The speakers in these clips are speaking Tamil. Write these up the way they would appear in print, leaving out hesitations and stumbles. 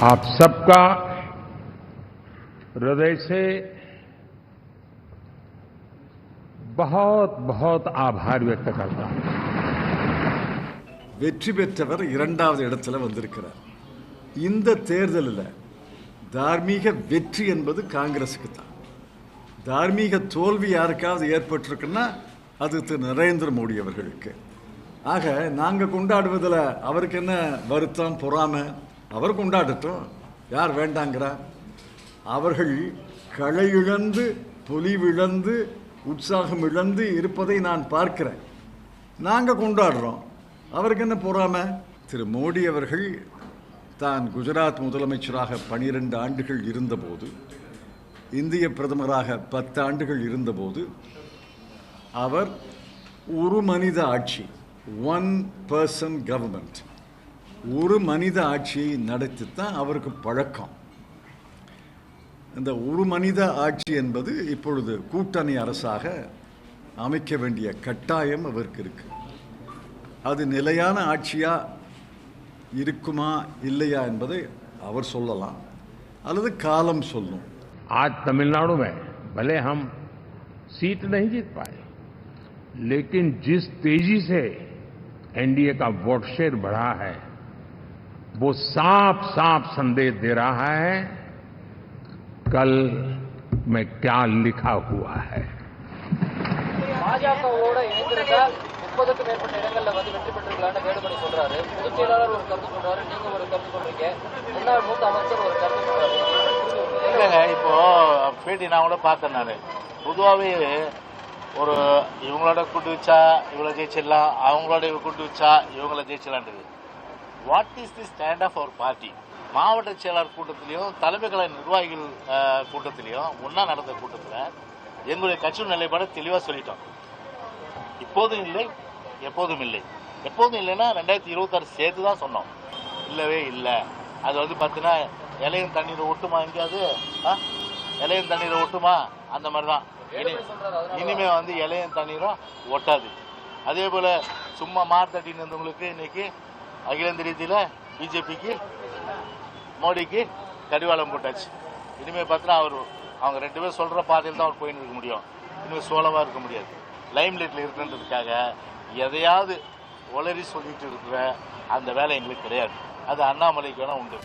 आप सबका हृदय से बहुत बहुत आभार व्यक्त करता हूं. வெற்றி பெற்றவர் இரண்டாவது இடத்துல வந்திருக்கிறார். இந்த தேர்தலில் தார்மீக வெற்றி என்பது காங்கிரஸுக்கு தான். தார்மீக தோல்வி யாருக்காவது ஏற்பட்டிருக்குன்னா அது திரு நரேந்திர மோடி அவர்களுக்கு. ஆக நாங்கள் கொண்டாடுவதில் அவருக்கு என்ன வருத்தம் பொறாமை? அவர் கொண்டாடட்டும், யார் வேண்டாங்கிறா? அவர்கள் களை இழந்து பொலிவிழந்து உற்சாகம் இழந்து இருப்பதை நான் பார்க்கிறேன். நாங்கள் கொண்டாடுறோம், அவருக்கு என்ன பொறாமை? திரு மோடி அவர்கள் தான் குஜராத் முதலமைச்சராக 12 ஆண்டுகள் இருந்தபோது, இந்திய பிரதமராக 10 ஆண்டுகள் இருந்தபோது, அவர் ஒரு மனித ஆட்சி, ஒன் பர்சன் கவர்மெண்ட், ஒரு மனித ஆட்சியை நடத்தித்தான் அவருக்கு பழக்கம். இந்த ஒரு மனித ஆட்சி என்பது இப்பொழுது கூட்டணி அரசாக அமைக்க வேண்டிய கட்டாயம் அவருக்கு இருக்கு. அது நிலையான ஆட்சியா இருக்குமா இல்லையா என்பதை அவர் சொல்லலாம், அல்லது காலம் சொல்லும். आज तमिलनाडु में भले हम सीट नहीं जीत पाए, लेकिन जिस तेजी से एनडीए का वोट शेयर बढ़ा है, वो साफ साफ संदेश दे रहा है कल में क्या लिखा हुआ है. பாஜகவோட இணைந்திருந்தால் 30க்கும் மேற்பட்ட இடங்கள்ல வந்து வெற்றி பெற்றிருக்கலாம்னு வேலுமணி சொல்றாரு. பொதுச் செயலாளர் ஒரு கருத்து சொல்றாரு, நீங்க ஒரு கருத்து சொல்றீங்க, முன்னாள் மூத்த அமைச்சர் ஒரு கருத்து சொல்றாரு. இல்லைங்க, இப்போ பேட்டி நான் கூட பார்த்தேன். நான் பொதுவாகவே ஒரு இவங்களோட கூட்டு வச்சா இவங்களை ஜெயிச்சிடலாம், அவங்களோட கூட்டு வச்சா இவங்களை ஜெயிச்சிடலான்றது. What is the stand of our party? மாவட்ட செயலாளர் கூட்டத்திலையும் தலைமை கழக நிர்வாகிகள் கூட்டத்திலையும் ஒன்றா நடந்த கூட்டத்தில் எங்களுடைய கட்சியின் நிலைப்பாடு தெளிவாக சொல்லிட்டோம். இப்போதும் இல்லை, எப்போதும் இல்லை. எப்போதும் இல்லைன்னா 2026 சேர்த்து தான் சொன்னோம். இல்லவே இல்லை. அது வந்து பார்த்தீங்கன்னா இலையும் தண்ணீரை ஒட்டுமா, எங்கேயாவது இலையும் தண்ணீரை ஒட்டுமா? அந்த மாதிரி தான் இனிமே வந்து இலையும் தண்ணீரும் ஒட்டாது. அதே போல சும்மா மார்த்தட்டின்னு இருந்தவங்களுக்கு இன்னைக்கு அகில இந்திய ரீதியில் பிஜேபிக்கு மோடிக்கு கடிவாளம் போட்டாச்சு. இனிமேல் பார்த்தீங்கன்னா அவங்க 2 பேரும் சொல்கிற பாதையில் தான் அவர் போயின்னு இருக்க முடியும். இனிமேல் சோலவாக இருக்க முடியாது. லைம் லைட்டில் இருக்குன்றதுக்காக எதையாவது ஒளரி சொல்லிட்டு இருக்கிற அந்த வேலை எங்களுக்கு கிடையாது. அது அண்ணாமலைக்கு வேணா உண்டு.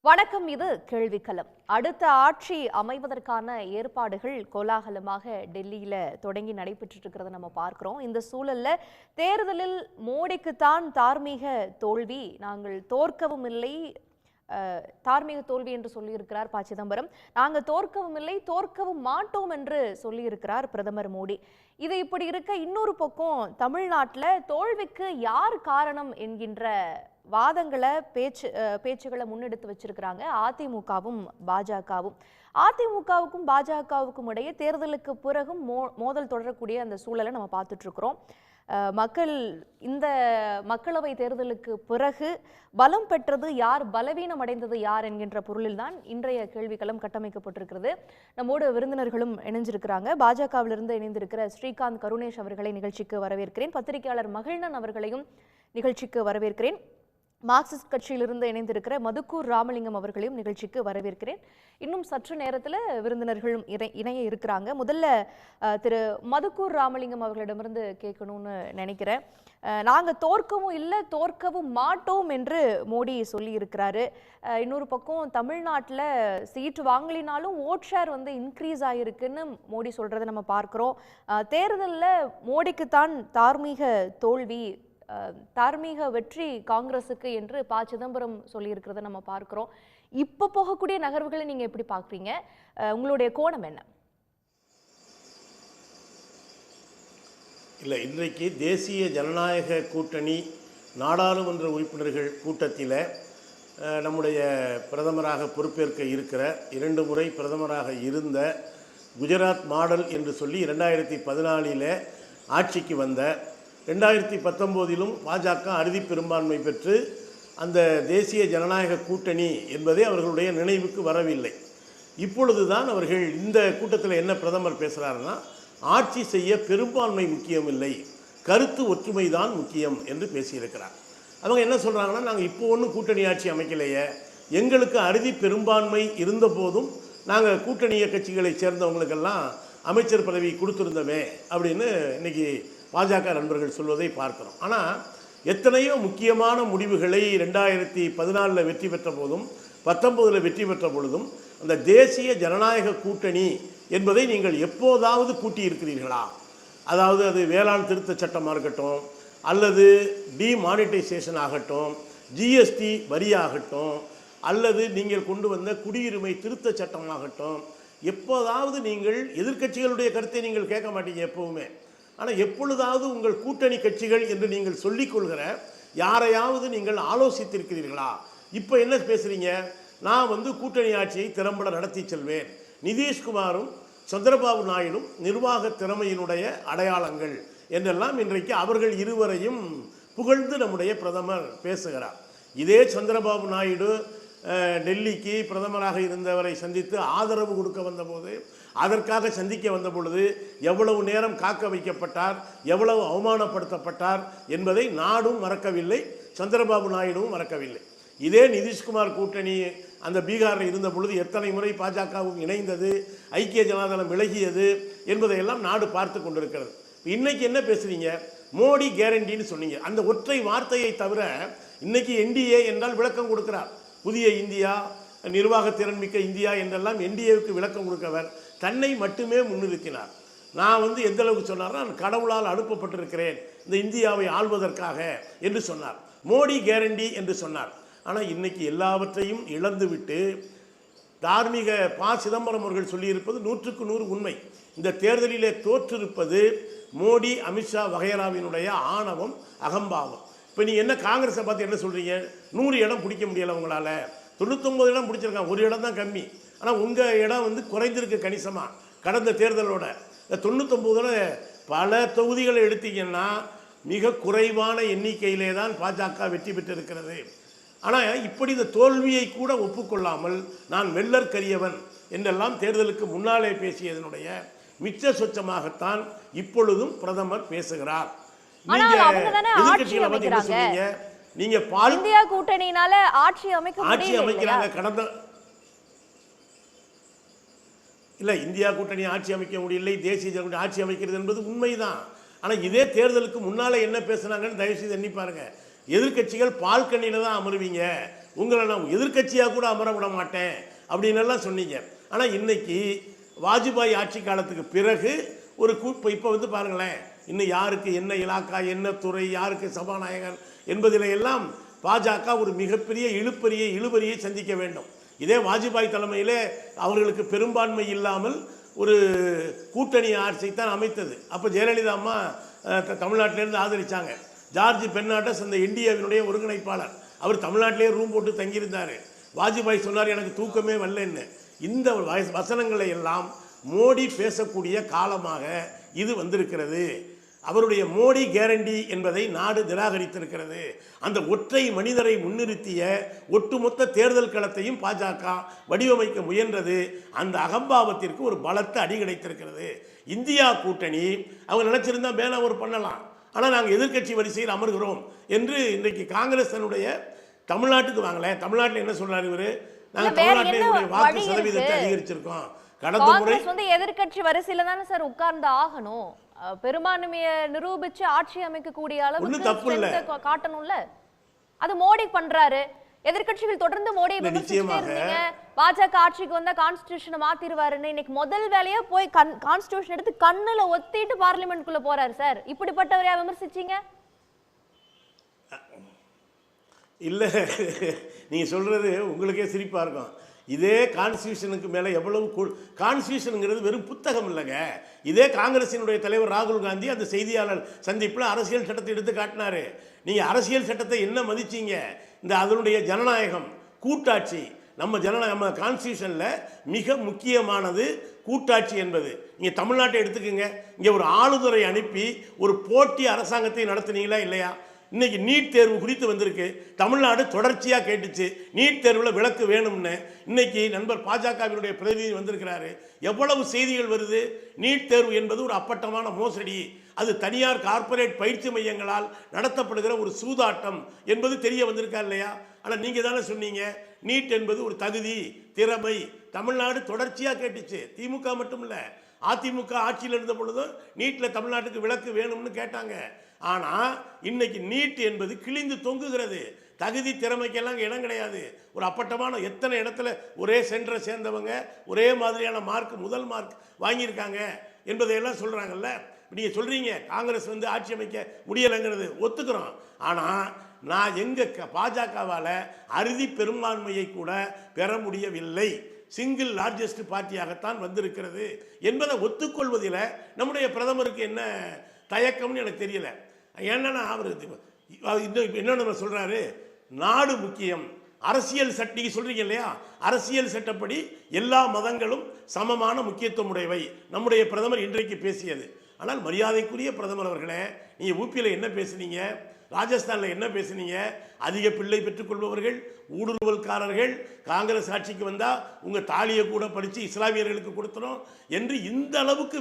வணக்கம், இது கேள்விக்களம். அடுத்த ஆட்சி அமைவதற்கான ஏற்பாடுகள் கோலாகலமாக டெல்லியில தொடங்கி நடைபெற்று இருக்கிறத நம்ம பார்க்கிறோம். இந்த சூழல்ல தேர்தலில் மோடிக்குத்தான் தார்மீக தோல்வி, நாங்கள் தோற்கவும் இல்லை, தார்மீக தோல்வி என்று சொல்லியிருக்கிறார் ப. சிதம்பரம். நாங்கள் தோற்கவும் இல்லை, தோற்கவும் மாட்டோம் என்று சொல்லியிருக்கிறார் பிரதமர் மோடி. இது இப்படி இருக்க, இன்னொரு பக்கம் தமிழ்நாட்டில் தோல்விக்கு யார் காரணம் என்கின்ற வாதங்களை பேச்சுகளை முன்னெடுத்து வச்சிருக்கிறாங்க அதிமுகவும் பாஜகவும். அதிமுகவுக்கும் பாஜகவுக்கும் இடையே தேர்தலுக்கு பிறகும் மோதல் தொடரக்கூடிய அந்த சூழலை நம்ம பார்த்துட்டு இருக்கிறோம். மக்கள் இந்த மக்களவை தேர்தலுக்கு பிறகு பலம் பெற்றது யார், பலவீனம் அடைந்தது யார் என்கின்ற பொருளில் தான் இன்றைய கேள்விக்களம் கட்டமைக்கப்பட்டிருக்கிறது. நம்மோடு விருந்தினர்களும் இணைஞ்சிருக்கிறாங்க. பாஜகவிலிருந்து இணைந்திருக்கிற ஸ்ரீகாந்த் கருணேஷ் அவர்களை நிகழ்ச்சிக்கு வரவேற்கிறேன். பத்திரிகையாளர் மகிழ்நன் அவர்களையும் நிகழ்ச்சிக்கு வரவேற்கிறேன். மார்க்சிஸ்ட் கட்சியிலிருந்து இணைந்திருக்கிற மதுக்கூர் ராமலிங்கம் அவர்களையும் நிகழ்ச்சிக்கு வரவேற்கிறேன். இன்னும் சற்று நேரத்தில் விருந்தினர்களும் இணைய இருக்கிறாங்க. முதல்ல திரு மதுக்கூர் ராமலிங்கம் அவர்களிடமிருந்து கேட்கணும்னு நினைக்கிறேன். நாங்கள் தோற்கவும் இல்லை, தோற்கவும் மாட்டோம் என்று மோடி சொல்லி இருக்கிறாரு. இன்னொரு பக்கம் தமிழ்நாட்டில் சீட்டு வாங்கலினாலும் ஓட் ஷேர் வந்து இன்க்ரீஸ் ஆகிருக்குன்னு மோடி சொல்றதை நம்ம பார்க்கிறோம். தேர்தலில் மோடிக்குத்தான் தார்மீக தோல்வி, தார்மீக வெற்றி காங்கிரஸுக்கு என்று ப. சிதம்பரம் சொல்லியிருக்கிறத நம்ம பார்க்கிறோம். இப்போ போகக்கூடிய நகர்வுகளை நீங்க எப்படி பார்க்குறீங்க? உங்களுடைய கோணம் என்ன? இல்லை, இன்றைக்கு தேசிய ஜனநாயக கூட்டணி நாடாளுமன்ற உறுப்பினர்கள் கூட்டத்தில் நம்முடைய பிரதமராக பொறுப்பேற்க இருக்கிற 2 முறை பிரதமராக இருந்த குஜராத் மாடல் என்று சொல்லி 2014 ஆட்சிக்கு வந்த 2019 பாஜக அறுதி பெரும்பான்மை பெற்று அந்த தேசிய ஜனநாயக கூட்டணி என்பதே அவர்களுடைய நினைவுக்கு வரவில்லை. இப்பொழுது தான் அவர்கள் இந்த கூட்டத்தில் என்ன பிரதமர் பேசுகிறாருன்னா, ஆட்சி செய்ய பெரும்பான்மை முக்கியமில்லை, கருத்து ஒற்றுமை தான் முக்கியம் என்று பேசியிருக்கிறார். அவங்க என்ன சொல்கிறாங்கன்னா, நாங்கள் இப்போ ஒன்றும் கூட்டணி ஆட்சி அமைக்கலையே, எங்களுக்கு அறுதி பெரும்பான்மை இருந்த போதும் நாங்கள் கூட்டணி கட்சிகளை சேர்ந்தவங்களுக்கெல்லாம் அமைச்சர் பதவி கொடுத்துருந்தோமே அப்படின்னு இன்றைக்கி பாஜக நண்பர்கள் சொல்வதை பார்க்குறோம். ஆனால் எத்தனையோ முக்கியமான முடிவுகளை 2014 வெற்றி பெற்ற போதும் 19 வெற்றி பெற்ற பொழுதும் அந்த தேசிய ஜனநாயக கூட்டணி என்பதை நீங்கள் எப்போதாவது கூட்டியிருக்கிறீர்களா? அதாவது அது வேளாண் திருத்த சட்டமாக இருக்கட்டும், அல்லது டிமானிட்டைசேஷன் ஆகட்டும், ஜிஎஸ்டி வரியாகட்டும், அல்லது நீங்கள் கொண்டு வந்த குடியுரிமை திருத்த சட்டமாகட்டும், எப்போதாவது நீங்கள் எதிர்க்கட்சிகளுடைய கருத்தை நீங்கள் கேட்க மாட்டீங்க எப்போவுமே. ஆனால் எப்பொழுதாவது உங்கள் கூட்டணி கட்சிகள் என்று நீங்கள் சொல்லிக்கொள்கிற யாரையாவது நீங்கள் ஆலோசித்திருக்கிறீர்களா? இப்போ என்ன பேசுகிறீங்க? நான் கூட்டணி ஆட்சியை திறம்பட நடத்தி செல்வேன், நிதிஷ்குமாரும் சந்திரபாபு நாயுடும் நிர்வாக திறமையினுடைய அடையாளங்கள் என்றெல்லாம் இன்றைக்கு அவர்கள் இருவரையும் புகழ்ந்து நம்முடைய பிரதமர் பேசுகிறார். இதே சந்திரபாபு நாயுடு டெல்லிக்கு பிரதமராக இருந்தவரை சந்தித்து ஆதரவு கொடுக்க வந்தபோது, அதற்காக சந்திக்க வந்த பொழுது எவ்வளவு நேரம் காக்க வைக்கப்பட்டார், எவ்வளவு அவமானப்படுத்தப்பட்டார் என்பதை நாடும் மறக்கவில்லை, சந்திரபாபு நாயுடுவும் மறக்கவில்லை. இதே நிதிஷ்குமார் கூட்டணி அந்த பீகாரில் இருந்த பொழுது எத்தனை முறை பாஜகவும் இணைந்தது, ஐக்கிய ஜனதாதளம் விலகியது என்பதையெல்லாம் நாடு பார்த்து கொண்டிருக்கிறது. இன்னைக்கு என்ன பேசுறீங்க? மோடி கேரண்டின்னு சொன்னீங்க. அந்த ஒற்றை வார்த்தையை தவிர இன்னைக்கு என்டிஏ என்றால் விளக்கம் கொடுக்கிறார். புதிய இந்தியா, நிர்வாக திறன்மிக்க இந்தியா என்றெல்லாம் என்டிஏவுக்கு விளக்கம் கொடுக்கவர் தன்னை மட்டுமே முன்னிறுத்தினார். நான் எந்த அளவுக்கு சொன்னார்னா, நான் கடவுளால் அனுப்பப்பட்டிருக்கிறேன் இந்த இந்தியாவை ஆள்வதற்காக என்று சொன்னார். மோடி கேரண்டி என்று சொன்னார். ஆனால் இன்னைக்கு எல்லாவற்றையும் இழந்துவிட்டு தார்மீக ப. சிதம்பரம் அவர்கள் சொல்லியிருப்பது 100க்கு 100 உண்மை. இந்த தேர்தலிலே தோற்றிருப்பது மோடி, அமித்ஷா வகைராவினுடைய ஆணவம், அகம்பாவம். இப்போ நீங்கள் என்ன காங்கிரஸை பார்த்து என்ன சொல்கிறீங்க? 100 இடம் பிடிக்க முடியலை உங்களால், 99 இடம் பிடிச்சிருக்காங்க, ஒரு இடம் தான் கம்மி. ஆனால் உங்கள் இடம் குறைந்திருக்கு கணிசமாக கடந்த தேர்தலோட. இந்த 99 பல தொகுதிகளை எடுத்தீங்கன்னா மிக குறைவான எண்ணிக்கையிலே தான் பாஜக வெற்றி பெற்றிருக்கிறது. ஆனால் இப்படி இந்த தோல்வியை கூட ஒப்புக்கொள்ளாமல் நான் வெள்ளற்கரியவன் என்றெல்லாம் தேர்தலுக்கு முன்னாலே பேசியதனுடைய மிச்ச சொச்சமாகத்தான் இப்பொழுதும் பிரதமர் பேசுகிறார். நீங்க இந்தியா கூட்டணியினால ஆட்சி அமைக்கிறாங்க. கடந்த இல்ல இந்தியா கூட்டணி ஆட்சி அமைக்க முடியலை, தேசிய ஜனநாயக ஆட்சி அமைக்கிறது என்பது உண்மைதான். ஆனால் இதே தேர்தலுக்கு முன்னாலே என்ன பேசுனாங்கன்னு தயவு செய்து எண்ணி பாருங்க. எதிர்கட்சிகள் பால்கனியில தான் அமருவீங்க, உங்களை நான் எதிர்கட்சியாக கூட அமர விட மாட்டேன் அப்படின்னு எல்லாம் சொன்னீங்க. ஆனால் இன்னைக்கு வாஜ்பாய் ஆட்சி காலத்துக்கு பிறகு ஒரு இப்போ பாருங்களேன், இன்னும் யாருக்கு என்ன இலாக்கா, என்ன துறை, யாருக்கு சபாநாயகர் என்பதில் எல்லாம் பாஜக ஒரு மிகப்பெரிய இழுபறியை சந்திக்க வேண்டும். இதே வாஜ்பாய் தலைமையிலே அவர்களுக்கு பெரும்பான்மை இல்லாமல் ஒரு கூட்டணி ஆட்சி தான் அமைத்தது. அப்போ ஜெயலலிதா அம்மா தமிழ்நாட்டிலேருந்து ஆதரித்தாங்க. ஜார்ஜ் பெர்னாண்டஸ் அந்த என்டிஏவினுடைய ஒருங்கிணைப்பாளர், அவர் தமிழ்நாட்டிலே ரூம் போட்டு தங்கியிருந்தார். வாஜ்பாய் சொன்னார் எனக்கு தூக்கமே வரலன்னு. இந்த வசனங்களை எல்லாம் மோடி பேசக்கூடிய காலமாக இது வந்திருக்கிறது. அவருடைய மோடி கேரண்டி என்பதை நாடு நிராகரித்திருக்கிறது. அந்த ஒற்றை மனிதரை முன்னிறுத்திய ஒட்டுமொத்த தேர்தல் களத்தையும் பாஜக வடிவமைக்க முயன்றது. அந்த அகம்பாவத்திற்கு ஒரு பலத்த அடி கிடைத்திருக்கிறது. இந்தியா கூட்டணி அவங்க நினைச்சிருந்தா மேலே ஒரு பண்ணலாம், ஆனால் நாங்கள் எதிர்கட்சி வரிசையில் அமர்கிறோம் என்று இன்றைக்கு காங்கிரஸ் தன்னுடைய தமிழ்நாட்டுக்கு வாங்கல. தமிழ்நாட்டில் என்ன சொல்றாரு இவரு? நாங்கள் தமிழ்நாட்டில் வாக்கு சதவீதத்தை அதிகரிச்சிருக்கோம். கடந்த முறை எதிர்கட்சி வரிசையில தானே சார் உட்கார்ந்து ஆகணும். பெரும்பான்மையை நிரூபிச்சு ஆட்சி அமைக்கக்கூடிய அளவுக்கு காட்டணும்ல. அது மோடி பண்றாரு. எதிர்கட்சிகள் தொடர்ந்து மோடியை விமர்சிச்சுட்டே இருந்தீங்க. பாஜக ஆட்சிக்கு வந்தா கான்ஸ்டிடியூஷனை மாத்திருவாருன்னு இன்னைக்கு முதல் வேலையா போய் கான்ஸ்டிடியூஷன் எடுத்து கண்ணுல ஒத்திட்டு பார்லிமெண்ட்குள்ள போறாரு சார். இப்படிப்பட்டவரையா விமர்சிச்சீங்க? இல்ல, நீங்க சொல்றது உங்களுக்கே சிரிப்பா இருக்கும். இதே கான்ஸ்டியூஷனுக்கு மேலே எவ்வளவு கான்ஸ்டியூஷனுங்கிறது வெறும் புத்தகம் இல்லைங்க. இதே காங்கிரசினுடைய தலைவர் ராகுல் காந்தி அந்த செய்தியாளர் சந்திப்பில் அரசியல் சட்டத்தை எடுத்து காட்டினாரு. நீங்கள் அரசியல் சட்டத்தை என்ன மதிச்சீங்க? இந்த அதனுடைய ஜனநாயகம், கூட்டாட்சி. நம்ம கான்ஸ்டியூஷனில் மிக முக்கியமானது கூட்டாட்சி என்பது. நீங்கள் தமிழ்நாட்டை எடுத்துக்கோங்க. இங்கே ஒரு ஆளுநரை அனுப்பி ஒரு போட்டி அரசாங்கத்தை நடத்துனீங்களா இல்லையா? இன்னைக்கு நீட் தேர்வு குறித்து வந்திருக்கு. தமிழ்நாடு தொடர்ச்சியாக கேட்டுச்சு நீட் தேர்வில் விலக்கு வேணும்னு. இன்னைக்கு நண்பர் பாஜகவினுடைய பிரதிநிதி வந்திருக்கிறாரு. எவ்வளவு செய்திகள் வருது? நீட் தேர்வு என்பது ஒரு அப்பட்டமான மோசடி, அது தனியார் கார்ப்பரேட் பயிற்சி மையங்களால் நடத்தப்படுகிற ஒரு சூதாட்டம் என்பது தெரிய வந்திருக்கா இல்லையா? ஆனால் நீங்கள் தானே சொன்னீங்க நீட் என்பது ஒரு தகுதி, திறமை. தமிழ்நாடு தொடர்ச்சியாக கேட்டுச்சு. திமுக மட்டும் இல்லை, அதிமுக ஆட்சியில் இருந்த பொழுதும் நீட்டில் தமிழ்நாட்டுக்கு விலக்கு வேணும்னு கேட்டாங்க. ஆனால் இன்னைக்கு நீட் என்பது கிழிந்து தொங்குகிறது. தகுதி திறமைக்கெல்லாம் இடம் கிடையாது. ஒரு அப்பட்டமான எத்தனை இடத்துல ஒரே சென்டரை சேர்ந்தவங்க ஒரே மாதிரியான மார்க், முதல் மார்க் வாங்கியிருக்காங்க என்பதையெல்லாம் சொல்கிறாங்கல்ல. நீங்கள் சொல்கிறீங்க காங்கிரஸ் வந்து ஆட்சி அமைக்க முடியலைங்கிறது ஒத்துக்கிறோம். ஆனால் நான் எங்கள் பாஜகவால் அறுதி பெரும்பான்மையை கூட பெற முடியவில்லை. சிங்கிள் லார்ஜஸ்ட் பார்ட்டியாகத்தான் வந்திருக்கிறது என்பதை ஒத்துக்கொள்வதில் நம்முடைய பிரதமருக்கு என்ன தயக்கம்னு எனக்கு தெரியல. ஏன்னா அவர் என்ன சொல்கிறாரு, நாடு முக்கியம், அரசியல் சட்ட, நீங்கள் சொல்கிறீங்க இல்லையா, அரசியல் சட்டப்படி எல்லா மதங்களும் சமமான முக்கியத்துவம் உடையவை நம்முடைய பிரதமர் இன்றைக்கு பேசியது. ஆனால் மரியாதைக்குரிய பிரதமர் அவர்களே, நீங்கள் ஊபியில் என்ன பேசுனீங்க, ராஜஸ்தானில் என்ன பேசுனீங்க? அதிக பிள்ளை பெற்றுக்கொள்பவர்கள், ஊடுருவல்காரர்கள் காங்கிரஸ் ஆட்சிக்கு வந்தால் உங்கள் தாலியை கூட படித்து இஸ்லாமியர்களுக்கு கொடுத்துரும் என்று இந்த அளவுக்கு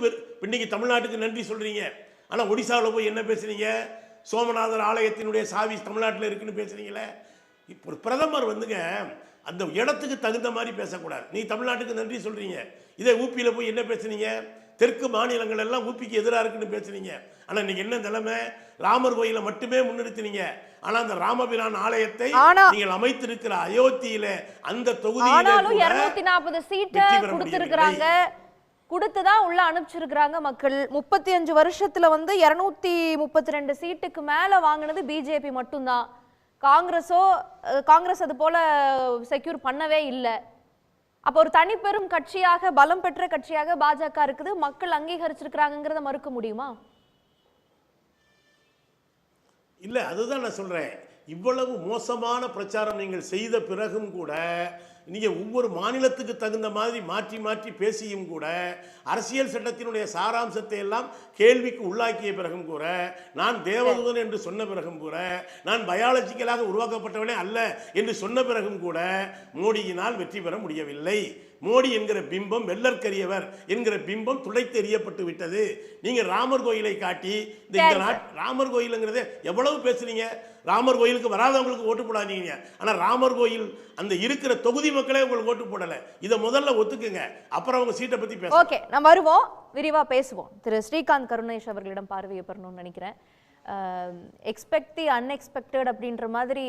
இன்னைக்கு தமிழ்நாட்டுக்கு நன்றி சொல்கிறீங்க. ஆனால் ஒடிசாவில் போய் என்ன பேசுனீங்க? சோமநாதர் ஆலயத்தினுடைய சாவி தமிழ்நாட்டில் இருக்குன்னு பேசுனீங்களே. இப்போ ஒரு பிரதமர் வந்துங்க அந்த இடத்துக்கு தகுந்த மாதிரி பேசக்கூடாது. நீ தமிழ்நாட்டுக்கு நன்றி சொல்கிறீங்க, இதே ஊபியில் போய் என்ன பேசுனீங்க? தெற்கு மாநிலங்கள் எல்லாம் ஊபிக்கு எதிராக இருக்குன்னு பேசுனீங்க. ஆனால் இன்னைக்கு என்ன நிலைமை? ராமர் கோயிலை மட்டுமே முன்னிறுத்தினீங்க. ஆனா அந்த ராமபிரான் ஆலயத்தை நீங்கள் அமைத்திருக்கிற அயோத்தியில அந்த தொகுதியில 240 சீட்டை கொடுத்திருக்காங்க, கொடுத்துதான் உள்ள அனுப்பிச்சிருக்காங்க மக்கள். 35 வருஷத்துல வந்து 232 சீட்டுக்கு மேல வாங்கினது பிஜேபி மட்டும்தான். காங்கிரஸ் அது போல செக்யூர் பண்ணவே இல்லை. அப்போ ஒரு தனிப்பெரும் கட்சியாக, பலம் பெற்ற கட்சியாக பாஜக இருக்குது, மக்கள் அங்கீகரிச்சிருக்கிறாங்கிறத மறுக்க முடியுமா? இல்லை, அதுதான் நான் சொல்கிறேன். இவ்வளவு மோசமான பிரச்சாரம் நீங்கள் செய்த பிறகும் கூட, நீங்கள் ஒவ்வொரு மாநிலத்துக்கு தகுந்த மாதிரி மாற்றி மாற்றி பேசியும் கூட, அரசியல் சட்டத்தினுடைய சாராம்சத்தை எல்லாம் கேள்விக்கு உள்ளாக்கிய பிறகும் கூட, நான் தேவதூதன் என்று சொன்ன பிறகும் கூட, நான் பயாலஜிக்கலாக உருவாக்கப்பட்டவனே அல்ல என்று சொன்ன பிறகும் கூட மோடியினால் வெற்றி பெற முடியவில்லை. மோடி என்கிற பிம்பம், வெள்ளற்கரியவர் என்கிற பிம்பம் துடைத்து எறியப்பட்டு விட்டது. நீங்க ராமர் கோயிலை காட்டி ராமர் கோயிலுங்கிறத எவ்வளவு பேசுறீங்க? ராமர் கோயிலுக்கு வராதவங்களுக்கு ஓட்டு போடாதீங்க. ஆனா ராமர் கோயில் அந்த இருக்கிற தொகுதி மக்களே உங்களுக்கு ஓட்டு போடல. இதை முதல்ல ஒத்துக்குங்க, அப்புறம் அவங்க சீட்டை பத்தி பேச. ஓகே, நம்ம வருவோம், விரிவா பேசுவோம். திரு ஸ்ரீகாந்த் கருணேஷ் அவர்களிடம் பார்வையை பெறணும்னு நினைக்கிறேன். எக்ஸ்பெக்ட் தி அன்எக்ஸ்பெக்டட் அப்படின்ற மாதிரி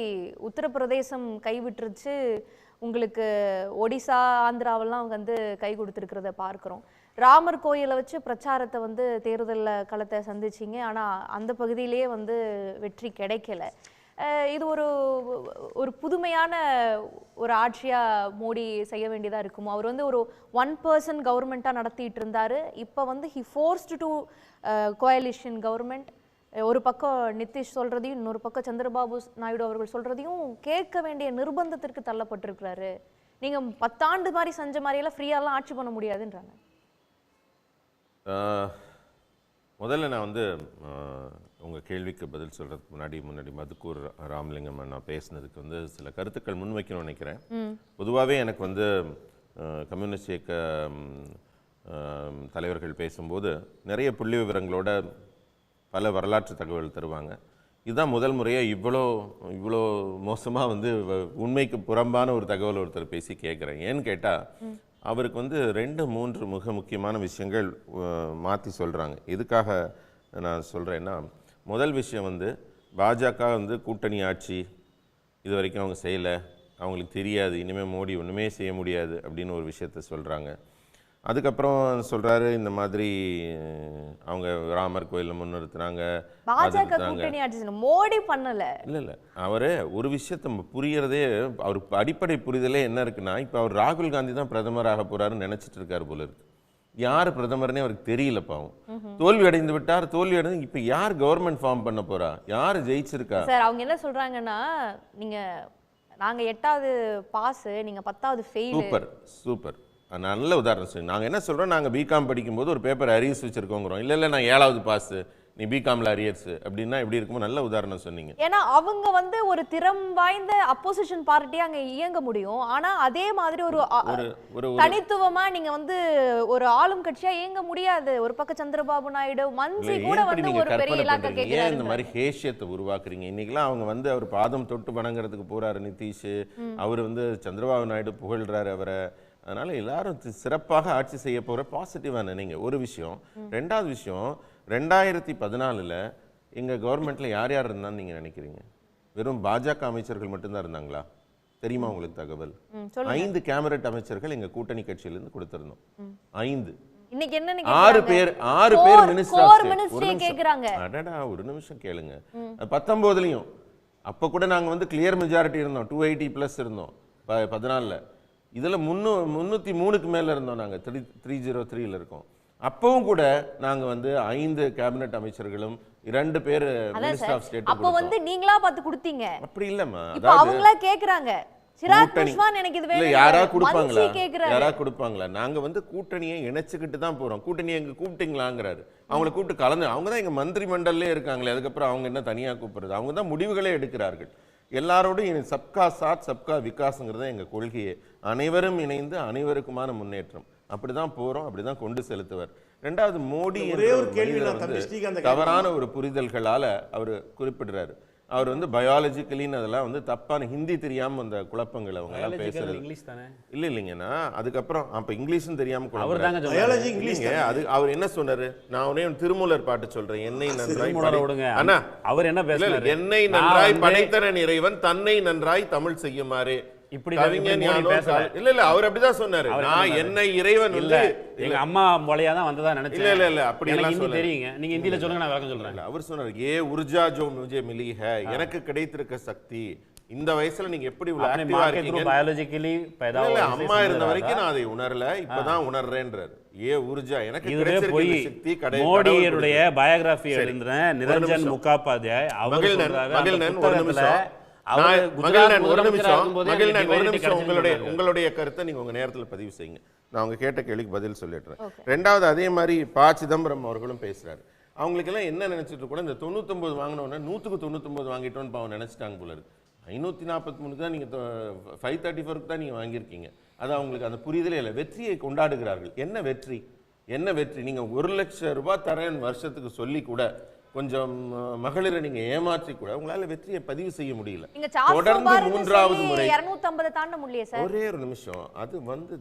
உத்தரப்பிரதேசம் கைவிட்டுருச்சு, உங்களுக்கு ஒடிசா, ஆந்திராவெல்லாம் வந்து கை கொடுத்துருக்கிறத பார்க்குறோம். ராமர் கோயிலை வச்சு பிரச்சாரத்தை வந்து தேர்தலில் களத்தை சந்திச்சிங்க, ஆனால் அந்த பகுதியிலேயே வந்து வெற்றி கிடைக்கல. இது ஒரு புதுமையான ஒரு ஆட்சியாக மோடி செய்ய வேண்டியதாக இருக்குமோ? அவர் வந்து ஒரு 1% கவர்மெண்ட்டாக நடத்திட்டு இருந்தார். இப்போ வந்து he forced to coalition government. ஒரு பக்கம் நிதிஷ் சொல்றதையும் இன்னொரு பக்கம் சந்திரபாபு நாயுடு அவர்கள் சொல்றதையும் கேட்க வேண்டிய நிர்பந்தத்திற்கு தள்ளப்பட்டிருக்கிறாரு. நீங்க 10 ஆண்டு மாதிரி செஞ்ச மாதிரியெல்லாம் ஃப்ரீயாலாம் ஆட்சி பண்ண முடியாதுன்றாங்க. முதல்ல நான் வந்து உங்கள் கேள்விக்கு பதில் சொல்கிறதுக்கு முன்னாடி மதுக்கூர் ராமலிங்கம் நான் பேசுனதுக்கு வந்து சில கருத்துக்கள் முன்வைக்கணும்னு நினைக்கிறேன். பொதுவாகவே எனக்கு வந்து கம்யூனிஸ்ட் இயக்க தலைவர்கள் பேசும்போது நிறைய புள்ளி விவரங்களோட பல வரலாற்று தகவல் தருவாங்க. இதுதான் முதல் முறையாக இவ்வளோ மோசமாக வந்து உண்மைக்கு புறம்பான ஒரு தகவல் ஒருத்தர் பேசி கேட்குறேன். ஏன்னு கேட்டால் அவருக்கு வந்து 2-3 மிக முக்கியமான விஷயங்கள் மாற்றி சொல்கிறாங்க. எதுக்காக நான் சொல்கிறேன்னா, முதல் விஷயம் வந்து பாஜக வந்து கூட்டணி ஆட்சி இது வரைக்கும் அவங்க செய்யலை, அவங்களுக்கு தெரியாது, இனிமேல் மோடி ஒன்றுமே செய்ய முடியாது அப்படின்னு ஒரு விஷயத்த சொல்கிறாங்க. அதுக்கப்புறம் சொல்கிறாரு, இந்த மாதிரி அவங்க ராமர் கோயிலில் முன்னிறுத்துனாங்க, மோடி பண்ணல. இல்லை அவர் ஒரு விஷயத்தை புரியறதே, அவர் அடிப்படை புரிதலே என்ன இருக்குன்னா, இப்போ அவர் ராகுல் காந்தி தான் பிரதமராக போகிறாருன்னு நினச்சிட்டு இருக்காரு போல இருக்கு. யார் பிரதமர்னே அவருக்கு தெரியல. பாவம், தோல்வி அடைந்து விட்டார். தோல்வி அடைந்து இப்போ யார் கவர்மெண்ட் ஃபார்ம் பண்ண போறா, யார் ஜெயிச்சிருக்கா? சார் அவங்க என்ன சொல்றாங்கன்னா, நாங்க 8வது பாஸ், நீங்க 10வது ஃபெயில். சூப்பர் நல்ல உதாரணம் சொல்லி. நாங்கள் என்ன சொல்கிறோம், நாங்கள் பிகாம் படிக்கும்போது ஒரு பேப்பர் அரியர்ஸ் வச்சுருக்கோங்கிறோம். இல்லை நான் 7வது பாஸு, நீ பிகாம்ல அரியர்ஸ் அப்படின்னா எப்படி இருக்குமோ நல்ல உதாரணம் சொன்னீங்க. ஏன்னா அவங்க வந்து ஒரு திறம் வாய்ந்த அப்போசிஷன் பார்ட்டியா அங்க இயங்க முடியும். ஆனா அதே மாதிரி ஒரு தனித்துவமா நீங்க வந்து ஒரு ஆளும் கட்சியா இயங்க முடியாது. ஒரு பக்கம் சந்திரபாபு நாயுடு மன்சி கூட வந்து ஒரு பெரிய இலாக்கா கேக்குறாரு. இந்த மாதிரி ஹேஷியத்தை உருவாக்குறீங்க. இன்னைக்கெல்லாம் அவங்க வந்து அவர் பாதம் தொட்டு வணங்குறதுக்கு போறாரு நிதிஷ். அவர் வந்து சந்திரபாபு நாயுடு புகழ்றாரு அவரை. அதனால எல்லாரும் சிறப்பாக ஆட்சி செய்ய போற பாசிட்டிவா நினைங்க ஒரு விஷயம். ரெண்டாவது விஷயம், 2014 எங்க கவர்மெண்ட்ல யார் யார் இருந்தான்னு நீங்க நினைக்கிறீங்க? வெறும் பாஜக அமைச்சர்கள் மட்டும்தான் இருந்தாங்களா? தெரியுமா உங்களுக்கு தகவல்? 5 கேபினட் அமைச்சர்கள் எங்க கூட்டணி கட்சியிலிருந்து கொடுத்திருந்தோம். 5. இன்னைக்கு என்ன 6 பேர் மினிஸ்டர் கேக்குறாங்க. அடடா ஒரு நிமிஷம் கேளுங்க. 19லயும் அப்ப கூட நாங்க வந்து கிளியர் மெஜாரிட்டி இருந்தோம். 280 பிளஸ் இருந்தோம் 14ல. இதுல 303க்கு மேல இருந்தோம். நாங்க 303ல இருக்கோம். அப்பவும் கூட நாங்க வந்து 5 கேபினட் அமைச்சர்களும் 2 பேர் மினிஸ்டர் ஆஃப் ஸ்டேட். அப்ப வந்து நீங்களா பார்த்து கொடுத்தீங்க. அப்படி இல்லம்மா. இப்போ அவங்களா கேக்குறாங்க. சிராக் புஷ்வான் எனக்கு இது வேணும். யாரா கொடுப்பாங்களா? நாங்க வந்து கூட்டணியை இணைச்சுக்கிட்டு தான் போறோம். கூட்டணியை எங்க கூப்பிட்டீங்களாங்கிறாரு. அவங்களை கூப்பிட்டு கலந்து அவங்க தான் எங்க மந்திரி மண்டலே இருக்காங்களே. அதுக்கப்புறம் அவங்க என்ன தனியா கூப்பிடுறது? அவங்க தான் முடிவுகளே எடுக்கிறார்கள். எல்லாரோடும் சப்கா சாத் சப்கா விகாஸ்ங்கிறத எங்க கொள்கையே. அனைவரும் இணைந்து அனைவருக்குமான முன்னேற்றம். அப்படிதான் போறோம், அப்படிதான் கொண்டு செலுத்துவார். ரெண்டாவது, மோடி தவறான ஒரு புரிதல்களால அவர் குறிப்பிடுறாரு. அவர் வந்து பயாலஜிக்கலின்னு அதெல்லாம் வந்து தப்பான ஹிந்தி தெரியாம அந்த குழப்பங்கள் அவங்க எல்லாம் பேசுறது இல்லைங்கண்ணா. அதுக்கப்புறம் அப்ப இங்கிலீஷும் தெரியாம அது அவர் என்ன சொன்னாரு? நான் உடனே திருமூலர் பாட்டு சொல்றேன். என்னை நன்றாய் அண்ணா அவர் என்ன பேசுறாரு? என்னை நன்றாய் படைத்தன இறைவன் தன்னை நன்றாய் தமிழ் செய்யுமாறு. அவர் அப்படிதான் சொன்னாரு. நான் என்னை இறைவன் வந்து எங்க அம்மா மொழியா தான் வந்ததா நினைச்சேன். இல்ல அப்படி எல்லாம் தெரியுங்க. நீங்க ஹிந்தில சொல்லுங்க, நான் விளக்கம் சொல்றேன். அவர் சொன்னாரு, ஏ உர்ஜா ஜோ முஜே மிலி ஹை, எனக்கு கிடைத்திருக்க சக்தி. இந்த வயசுல நீங்க எப்படி ஆக்டிவா இருக்கீங்க? பயாலஜிக்கலி அம்மா இருந்த வரைக்கும் நான் அதை உணரல, இப்பதான் உணர்றேன்றாரு. ஏ உர்ஜா எனக்கு கிடைத்திருக்க சக்தி. மோடியுடைய பயோகிராஃபி எழுதுற நிரஞ்சன் முகாபாத்யாய் அவர் சொல்றாரு. உங்களுடைய கருத்தை நீங்க உங்க நேரத்தில் பதிவு செய்யுங்க. நான் அவங்க கேட்ட கேள்விக்கு பதில் சொல்லிடுறேன். ரெண்டாவது, அதே மாதிரி ப. சிதம்பரம் அவர்களும் பேசுறாரு. அவங்களுக்கு எல்லாம் என்ன நினைச்சிட்டு கூட இந்த 99 வாங்கினோன்னா 100க்கு 99 வாங்கிட்டோன்னு பாவம் நினைச்சிட்டாங்க போல இருக்கு. 543 தான் நீங்க 534 தான் நீங்க வாங்கியிருக்கீங்க. அது அவங்களுக்கு அந்த புரிதலே இல்லை. வெற்றியை கொண்டாடுகிறார்கள். என்ன வெற்றி? நீங்க 1 லட்சம் ரூபாய் தரேன் வருஷத்துக்கு சொல்லி கூட கொஞ்சம் மகளிரை நீங்க ஏமாற்றி கூட உங்களால வெற்றியை பதிவு செய்ய முடியல. தொடர்ந்து 3வது முறை 250 தாண்ட முடியல சார். ஒரே ஒரு நிமிஷம். அது வந்து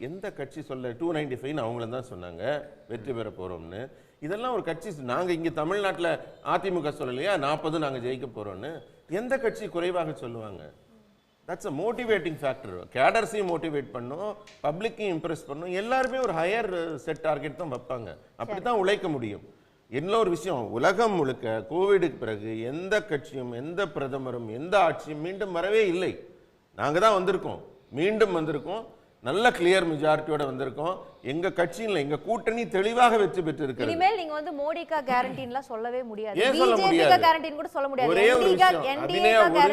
எந்த கட்சி சொல்ல 295 அவங்கள தான் சொன்னாங்க வெற்றி பெற போறோம்னு. இதெல்லாம் ஒரு கட்சி. நாங்க இங்க தமிழ்நாட்டில் அதிமுக சொல்லலையா 40 நாங்க ஜெயிக்க போறோம்னு. எந்த கட்சி குறைவாக சொல்லுவாங்க? That's a motivating factor. கேடர்ஸையும் மோட்டிவேட் பண்ணும், பப்ளிக்கையும் இம்ப்ரெஸ் பண்ணும். எல்லாருமே ஒரு ஹையர் செட் டார்கெட் தான் வைப்பாங்க. அப்படித்தான் உழைக்க முடியும். இன்னொரு விஷயம், உலகம் முழுக்க கோவிடுக்கு பிறகு எந்த கட்சியும் எந்த பிரதமரும் எந்த ஆட்சியும் மீண்டும் வரவே இல்லை. நாங்க தான் வந்திருக்கோம், மீண்டும் வந்திருக்கோம். நல்ல கிளியர் மெஜாரிட்டியோட வந்திருக்கோம். எங்க கட்சியில எங்க கூட்டணி தெளிவாக வெற்றி பெற்று இருக்கு. இனிமேல் நீங்க வந்து மோடிகா கேரண்டின்லாம் சொல்லவே முடியாது. ஏன் சொல்ல முடியாது? கேரண்டின் கூட சொல்ல முடியாது. ஒரே ஒரு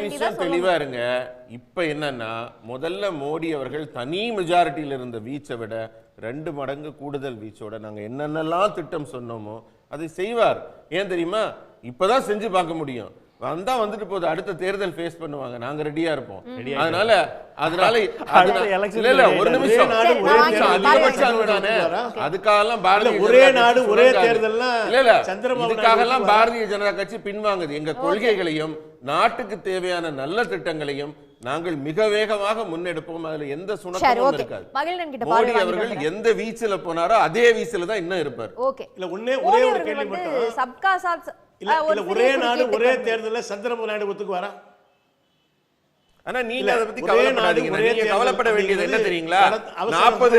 விஷயம் தெளிவா இருங்க. இப்ப என்னன்னா, முதல்ல மோடி அவர்கள் தனி மெஜாரிட்டியில இருந்த வீச்சை விட 2 மடங்கு கூடுதல் வீச்சோட நாங்க என்னென்னலாம் திட்டம் சொன்னோமோ அதை செய்வார். ஏன் தெரியுமா? இப்பதான் செஞ்சு பார்க்க முடியும். வந்தா வந்துட்டு போகுது. அடுத்த தேர்தல் ஃபேஸ் பண்ணுவாங்க. நாங்க ரெடியா இருப்போம். அதனால ஒரு நிமிஷம், அதுக்காக பாரதிய ஜனதா கட்சி பின்வாங்குது. எங்க கொள்கைகளையும் நாட்டுக்கு தேவையான நல்ல திட்டங்களையும் நாங்கள் மிக வேகமாக முன்னெடுப்போம். அதுல எந்த சுணக்கமும் இருக்காது. மோடி அவர்கள் எந்த வீச்சில போனாரோ அதே வீச்சில தான் இன்னும் இருப்பார். ஒரே ஒரு கேள்வி மட்டும். சப்கா சாத் ஒரே நாடு ஒரே தேர்தலில் சந்திரபாபு நாயுடு ஒத்துக்குவாரா? ஆனா நீங்க அதை பத்தி கவலைப்படாதீங்க. நீங்க கவலைப்பட வேண்டியது என்ன தெரியுங்களா? 40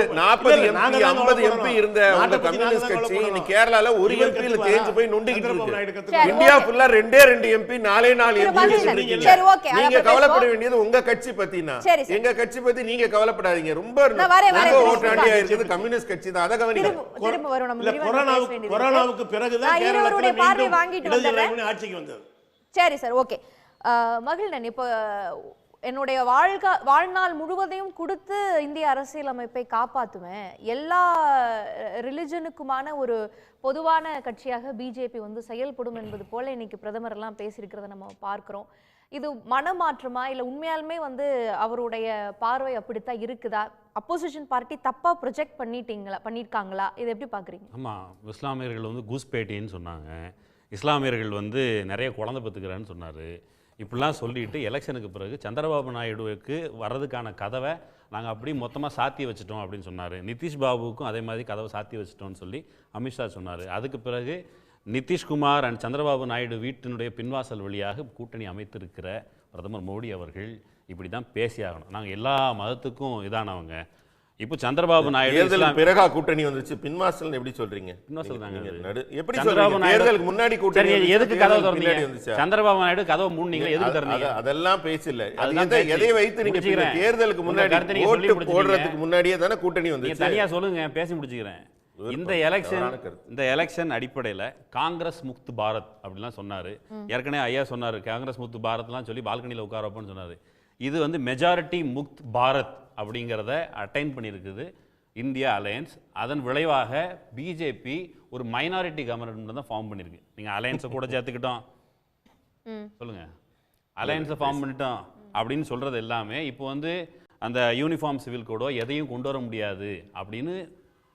MP 50 MP இருந்த உங்க கம்யூனிஸ்ட் கட்சி இன்னைக்கு கேரளால ஒரு எம்பில தேஞ்சு போய் நொண்டிக்கிட்டு இருக்கு. இந்தியா ஃபுல்லா 2 MP 4 MP. நீங்க கவலைப்பட வேண்டியது உங்க கட்சி பத்தினா. எங்க கட்சி பத்தி நீங்க கவலைப்படாதீங்க. ரொம்ப ஓட்டாண்டியா இருக்குது கம்யூனிஸ்ட் கட்சி தான். அதை கவனிங்க. கொரோனாவுக்கு பிறகுதான் கேரளாவுடைய பார்வை வாங்கிட்டு வந்தறேன் ஆட்சிக்கு வந்தது. சரி சார், ஓகே. மகிழ்நன், இப்போ என்னுடைய வாழ்நாள் முழுவதையும் கொடுத்து இந்திய அரசியலமைப்பை காப்பாற்றுவேன், எல்லா ரிலிஜனுக்குமான ஒரு பொதுவான கட்சியாக பிஜேபி வந்து செயல்படும் என்பது போல இன்னைக்கு பிரதமர் எல்லாம் பேசியிருக்கிறத நம்ம பார்க்கிறோம். இது மனமாற்றமா இல்லை உண்மையாலுமே வந்து அவருடைய பார்வை அப்படித்தான் இருக்குதா? அப்போசிஷன் பார்ட்டி தப்பா ப்ரொஜெக்ட் பண்ணியிருக்காங்களா? இதை எப்படி பார்க்குறீங்க? ஆமாம், இஸ்லாமியர்கள் வந்து கூஸ்பேட்டின்னு சொன்னாங்க, இஸ்லாமியர்கள் வந்து நிறைய குழந்தை பெற்றுக்கிறான்னு சொன்னார். இப்படிலாம் சொல்லிட்டு எலெக்ஷனுக்கு பிறகு சந்திரபாபு நாயுடுவுக்கு வர்றதுக்கான கதவை நாங்கள் அப்படி மொத்தமாக சாத்தி வச்சுட்டோம் அப்படின்னு சொன்னார். நிதிஷ் பாபுவுக்கும் அதே மாதிரி கதவை சாத்தி வச்சுட்டோம்னு சொல்லி அமித்ஷா சொன்னார். அதுக்கு பிறகு நிதிஷ்குமார் அண்ட் சந்திரபாபு நாயுடு வீட்டினுடைய பின்வாசல் வழியாக கூட்டணி அமைத்திருக்கிற பிரதமர் மோடி அவர்கள் இப்படி தான் பேசியாகணும். நாங்கள் எல்லா மதத்துக்கும் இதானவங்க. இப்போ சந்திரபாபு நாயுடு பிறகா கூட்டணி வந்துச்சு, பின்வாசல் எப்படி சொல்றீங்க? பின்வாசல் தாங்க எப்படி சந்திரபாபு தேர்தலுக்கு முன்னாடி கூட்டணி எதுக்கு கதவை திறந்தீங்க? சந்திரபாபு நாயுடு கதவை மூடுனீங்க, எதுக்கு திறந்தீங்க? அதெல்லாம் பேசல. எதை வைத்து நீங்க தேர்தலுக்கு முன்னாடி ஓட்டு போடுறதுக்கு முன்னாடியே தானே கூட்டணி வந்துச்சு. தனியா சொல்லுங்க, பேசி முடிச்சுக்கிறேன். இந்த எலெக்ஷன் அடிப்படையில் காங்கிரஸ் முக்த் பாரத் அப்படிலாம் சொன்னார். ஏற்கனவே ஐயா சொன்னார், காங்கிரஸ் முக்த் பாரத்லாம் சொல்லி பால்கனியில் உட்காரப்போன்னு சொன்னார். இது வந்து மெஜாரிட்டி முக்த் பாரத் அப்படிங்கிறத அட்டைன் பண்ணியிருக்குது இந்தியா அலையன்ஸ். அதன் விளைவாக பிஜேபி ஒரு மைனாரிட்டி கவர்மெண்ட் தான் ஃபார்ம் பண்ணியிருக்கு. நீங்கள் அலையன்ஸை கூட சேர்த்துக்கிட்டோம் சொல்லுங்கள், அலையன்ஸை ஃபார்ம் பண்ணிட்டோம் அப்படின்னு சொல்கிறது எல்லாமே இப்போ வந்து அந்த யூனிஃபார்ம் சிவில் கோடோ எதையும் கொண்டு வர முடியாது அப்படின்னு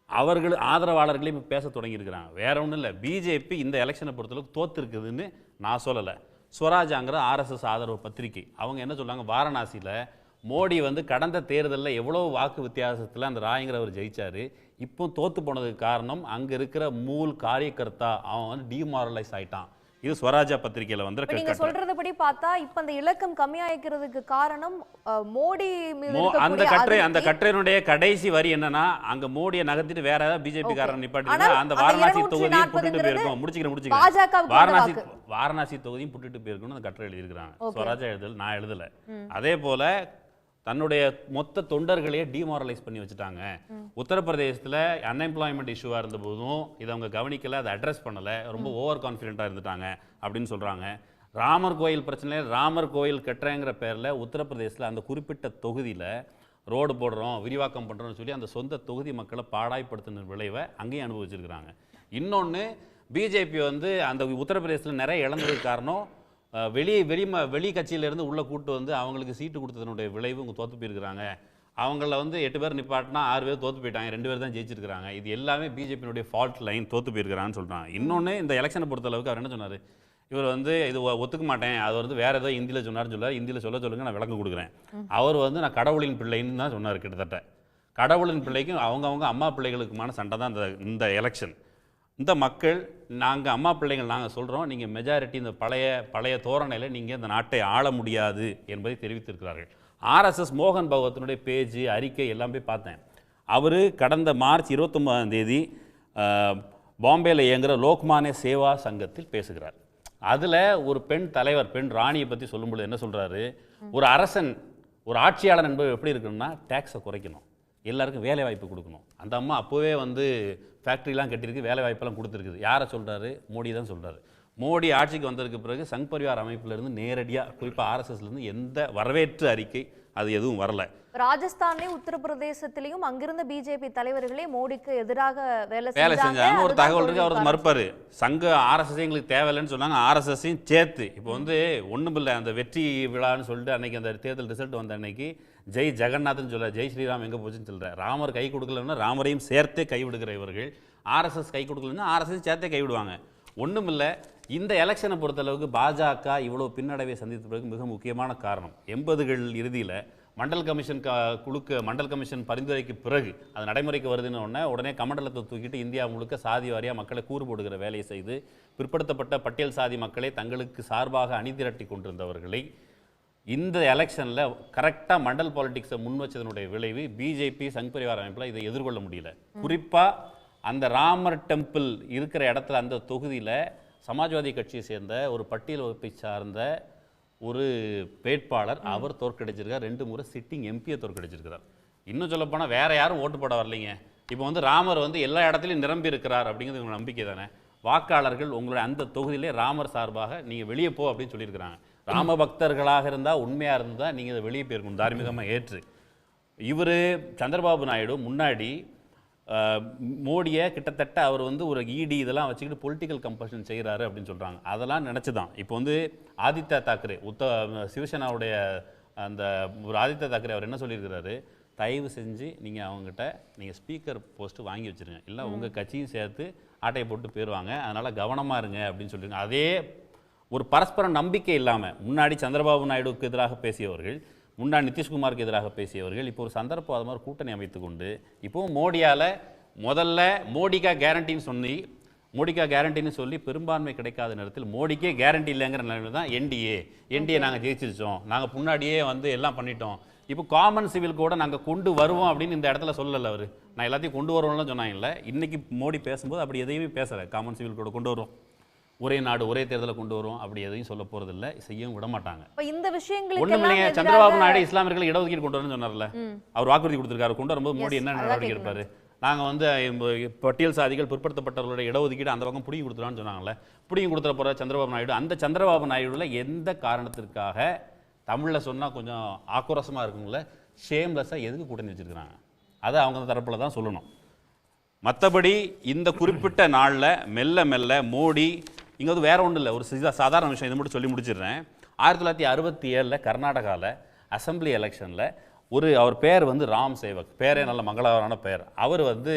அவர்கள் ஆதரவாளர்களே இப்போ பேச தொடங்கியிருக்கிறாங்க. வேற ஒன்றும் இல்லை, பிஜேபி இந்த எலெக்ஷனை பொறுத்தளவுக்கு தோற்றுருக்குதுன்னு நான் சொல்லலை. ஸ்வராஜாங்கிற ஆர்எஸ்எஸ் ஆதரவு பத்திரிகை அவங்க என்ன சொல்கிறாங்க, வாரணாசியில் மோடி வந்து கடந்த தேர்தலில் எவ்வளோ வாக்கு வித்தியாசத்தில் அந்த ராய்ங்கிறவர் ஜெயிச்சார். இப்போ தோற்று போனதுக்கு காரணம் அங்கே இருக்கிற மூல் காரியகர்த்தா அவன் வந்து டிமாரலைஸ் ஆயிட்டான். இது ஸ்வராஜா பத்திரிகையில் வந்து நீங்க சொல்றதுபடி பார்த்தா இப்ப அந்த இலக்கம் கம்மியாயிக்கிறதுக்கு காரணம் மோடி அந்த கட்டுரையினுடைய கடைசி வரி என்னன்னா, அங்க மோடியை நகர்த்திட்டு வேற ஏதாவது பிஜேபி காரன் நிப்பாட்டினா அந்த வாரணாசி தொகுதியும் புட்டுட்டு போயிருக்கும். முடிச்சுக்கிறேன். வாரணாசி தொகுதியும் புட்டுட்டு போயிருக்கணும் அந்த கட்டுரை எழுதியிருக்கிறாங்க. ஸ்வராஜா எழுதல், நான் எழுதல. அதே போல தன்னுடைய மொத்த தொண்டர்களையே டிமாரலைஸ் பண்ணி வச்சுட்டாங்க. உத்தரப்பிரதேசத்தில் அன்எம்ப்ளாய்மெண்ட் இஷ்யூவாக இருந்த போதும் இதை அவங்க கவனிக்கலை, அதை அட்ரஸ் பண்ணலை, ரொம்ப ஓவர் கான்ஃபிடென்ட்டாக இருந்துட்டாங்க அப்படின்னு சொல்கிறாங்க. ராமர் கோயில் பிரச்சனையில் ராமர் கோயில் கட்டுறேங்கிற பேரில் உத்தரப்பிரதேசத்தில் அந்த குறிப்பிட்ட தொகுதியில் ரோடு போடுறோம், விரிவாக்கம் பண்ணுறோம்னு சொல்லி அந்த சொந்த தொகுதி மக்களை பாடாய்படுத்தின விளைவை அங்கேயும் அனுபவிச்சிருக்கிறாங்க. இன்னொன்று, பிஜேபி வந்து அந்த உத்தரப்பிரதேசத்தில் நிறைய இழந்ததுக்கு காரணம் வெளி கட்சியிலேருந்து உள்ளே கூட்டு வந்து அவங்களுக்கு சீட்டு கொடுத்ததனுடைய விளைவு இவங்க தோற்று போயிருக்கிறாங்க. அவங்கள வந்து 8 பேர் நிப்பாட்டினா 6 பேர் தோற்று போயிட்டாங்க, 2 பேர் தான் ஜெயிச்சிருக்கிறாங்க. இது எல்லாமே பிஜேபியினுடைய ஃபால்ட் லைன், தோற்று போயிருக்கிறான்னு சொல்கிறாங்க. இன்னொன்று, இந்த எலெக்ஷனை பொறுத்தளவுக்கு அவர் என்ன சொன்னார், இவர் வந்து இது ஒத்துக்க மாட்டேன், அது வந்து வேறு ஏதோ இந்தியில் சொன்னார்னு சொல்லார். இந்தியில் சொல்லுங்க, நான் விளக்கம் கொடுக்குறேன். அவர் வந்து நான் கடவுளின் பிள்ளைன்னு தான் சொன்னார். கிட்டத்தட்ட கடவுளின் பிள்ளைக்கும் அவங்கவுங்க அம்மா பிள்ளைகளுக்குமான சண்டை தான் இந்த எலெக்ஷன். இந்த மக்கள் நாங்கள் அம்மா பிள்ளைகள் நாங்கள் சொல்கிறோம், நீங்கள் மெஜாரிட்டி இந்த பழைய தோரணையில் நீங்கள் இந்த நாட்டை ஆள முடியாது என்பதை தெரிவித்திருக்கிறார்கள். ஆர்எஸ்எஸ் மோகன் பகவத்தினுடைய பேஜ் அறிக்கை எல்லாம் போய் பார்த்தேன். அவர் கடந்த மார்ச் 29 பாம்பேயில் இயங்குகிற லோக்மானிய சேவா சங்கத்தில் பேசுகிறார். அதில் ஒரு பெண் தலைவர், பெண் ராணியை பற்றி சொல்லும்போது என்ன சொல்கிறாரு, ஒரு அரசன், ஒரு ஆட்சியாளர் என்பது எப்படி இருக்கணும்னா டேக்ஸை குறைக்கணும், எல்லாருக்கும் வேலை வாய்ப்பு கொடுக்கணும். அந்த அம்மா அப்போவே வந்து ஃபேக்ட்ரிலாம் கட்டியிருக்கு, வேலை வாய்ப்பெல்லாம் கொடுத்துருக்குது. யாரை சொல்கிறாரு? மோடி தான் சொல்கிறாரு. மோடி ஆட்சிக்கு வந்ததுக்கு பிறகு சங் பரிவார் அமைப்பிலிருந்து நேரடியாக, குறிப்பாக ஆர்எஸ்எஸ்லேருந்து எந்த வரவேற்று அறிக்கை அது எதுவும் வரல. ராஜஸ்தான்லேயும் உத்தரப்பிரதேசத்திலையும் அங்கிருந்த பிஜேபி தலைவர்களே மோடிக்கு எதிராக வேலை செஞ்சாங்க. ஒரு தகவல் இருக்கு, அவர் மறுப்பாரு. சங்க ஆர்எஸ்எஸ் எங்களுக்கு தேவையில்லைன்னு சொன்னாங்க, ஆர்எஸ்எஸ்ஸையும் சேர்த்து. இப்போ வந்து ஒன்றும் இல்லை, அந்த வெற்றி விழான்னு சொல்லிட்டு அன்னைக்கு அந்த தேர்தல் ரிசல்ட் வந்த அன்னைக்கு ஜெய் ஜெகநாத்னு சொல்ல, ஜெய் ஸ்ரீராம் எங்கே போச்சுன்னு சொல்கிற, ராமர் கை கொடுக்கலன்னா ராமரையும் சேர்த்தே கைவிடுகிற இவர்கள், ஆர்எஸ்எஸ் கை கொடுக்கலன்னா ஆர்எஸ்எஸ் சேர்த்தே கைவிடுவாங்க. ஒன்றும் இல்லை, இந்த எலெக்ஷனை பொறுத்தளவுக்கு பாஜக இவ்வளோ பின்னடைவை சந்தித்த பிறகு மிக முக்கியமான காரணம் 80கள் இறுதியில் மண்டல் கமிஷன் மண்டல் கமிஷன் பரிந்துரைக்கு பிறகு அது நடைமுறைக்கு வருதுன்னு உடனே கமண்டலத்தை தூக்கிட்டு இந்தியா முழுக்க சாதி வாரியாக மக்களை கூறு போடுகிற வேலையை செய்து பிற்படுத்தப்பட்ட பட்டியல் சாதி மக்களை தங்களுக்கு சார்பாக அணிதிரட்டி கொண்டிருந்தவர்களை இந்த எலெக்ஷனில் கரெக்டாக மண்டல் பாலிடிக்ஸை முன் வச்சதனுடைய விளைவு பிஜேபி சங் பரிவார் அமைப்பில் இதை எதிர்கொள்ள முடியல. குறிப்பாக அந்த ராமர் டெம்பிள் இருக்கிற இடத்துல அந்த தொகுதியில் சமாஜ்வாதி கட்சியை சேர்ந்த ஒரு பட்டியல் வகுப்பை சார்ந்த ஒரு வேட்பாளர் அவர் தோற்கடிச்சிருக்கார். 2 முறை சிட்டிங் எம்பியை தோற்கடிச்சிருக்கிறார். இன்னும் சொல்லப்போனால் வேற யாரும் ஓட்டு போட வரலைங்க. இப்போ வந்து ராமர் வந்து எல்லா இடத்துலையும் நிரம்பி இருக்கிறார் அப்படிங்கிறது உங்கள் நம்பிக்கை தானே. வாக்காளர்கள் உங்களுடைய அந்த தொகுதியிலே ராமர் சார்பாக நீங்கள் வெளியே போ அப்படின்னு சொல்லியிருக்கிறாங்க. ராம பக்தர்களாக இருந்தால் உண்மையாக இருந்தால் நீங்கள் இதை வெளியே போயிருக்கணும் தார்மீகமாக ஏற்று. இவர் சந்திரபாபு நாயுடு முன்னாடி மோடியை கிட்டத்தட்ட அவர் வந்து ஒரு இடி இதெல்லாம் வச்சுக்கிட்டு பொலிட்டிக்கல் கம்பல்ஷன் செய்கிறாரு அப்படின்னு சொல்கிறாங்க. அதெல்லாம் நினச்சி தான் இப்போ வந்து ஆதித்யா தாக்கரே சிவசேனாவுடைய அந்த ஒரு ஆதித்யா தாக்கரே அவர் என்ன சொல்லியிருக்கிறாரு, தயவு செஞ்சு நீங்கள் அவங்ககிட்ட நீங்கள் ஸ்பீக்கர் போஸ்ட்டு வாங்கி வச்சுருங்க, இல்லை உங்கள் கட்சியும் சேர்த்து ஆட்டையை போட்டு போயிடுவாங்க, அதனால் கவனமாக இருங்க அப்படின்னு சொல்லியிருங்க. அதே ஒரு பரஸ்பர நம்பிக்கை இல்லாமல் முன்னாடி சந்திரபாபு நாயுடுவுக்கு எதிராக பேசியவர்கள், முன்னாடி நிதிஷ்குமாருக்கு எதிராக பேசியவர்கள் இப்போ ஒரு சந்தர்ப்பவாதமாக கூட்டணி அமைத்து கொண்டு இப்போவும் மோடியால் முதல்ல மோடிக்கா கேரண்டின்னு சொல்லி பெரும்பான்மை கிடைக்காத நேரத்தில் மோடிக்கே கேரண்டி இல்லைங்கிற நிலையில் தான் என்டிஏ நாங்கள் ஜெயிச்சிருச்சோம், நாங்கள் முன்னாடியே வந்து எல்லாம் பண்ணிட்டோம், இப்போ காமன் சிவில் கூட நாங்கள் கொண்டு வருவோம் அப்படின்னு இந்த இடத்துல சொல்லலை அவர். நான் எல்லாத்தையும் கொண்டு வருவோம்லாம் சொன்னாங்கல்ல, இன்னைக்கு மோடி பேசும்போது அப்படி எதையுமே பேசலை. காமன் சிவில் கூட கொண்டு வரும், ஒரே நாடு ஒரே தேர்தலை கொண்டு வரும், அப்படி எதையும் சொல்ல போறது இல்ல, செய்யவும் விட மாட்டாங்க. இந்த விஷயங்களுக்கு ஒண்ணும் இல்லைங்க. சந்திரபாபு நாயுடு இஸ்லாமியர்களுக்கு இடஒதுக்கீடு கொண்டு வரணும்னு சொன்னார்ல, அவர் வாக்குறுதி கொடுத்திருக்காரு. கொண்டு வரும்போது மோடி என்ன நடவடிக்கை எடுப்பாரு? நாங்க வந்து பட்டியல் சாதிகள் பிற்படுத்தப்பட்டவர்களுடைய இடஒதுக்கீடு அந்த பக்கம் புடிங்கி கொடுத்துருவான்னு சொன்னாங்கல்ல, புடிங்கி கொடுத்துற போற சந்திரபாபு நாயுடு, அந்த சந்திரபாபு நாயுடுல எந்த காரணத்திற்காக தமிழ்ல சொன்னா கொஞ்சம் ஆக்ரோஷமா இருக்குங்கள, ஷேம்லெஸ்ஸா எதுக்கு கூட்டணி வச்சிருக்காங்க அதை அவங்க தரப்புல தான் சொல்லணும். மற்றபடி இந்த குறிப்பிட்ட நாளில் மெல்ல மெல்ல மோடி இங்கே வந்து வேற ஒன்றும் இல்லை, ஒரு சாதாரண விஷயம் இதை மட்டும் சொல்லி முடிச்சிடுறேன். 1967 கர்நாடகாவில் அசம்பிளி எலெக்ஷனில் அவர் பேர் வந்து ராம் சேவக், பேரே நல்ல மங்களகரமான பேர். அவர் வந்து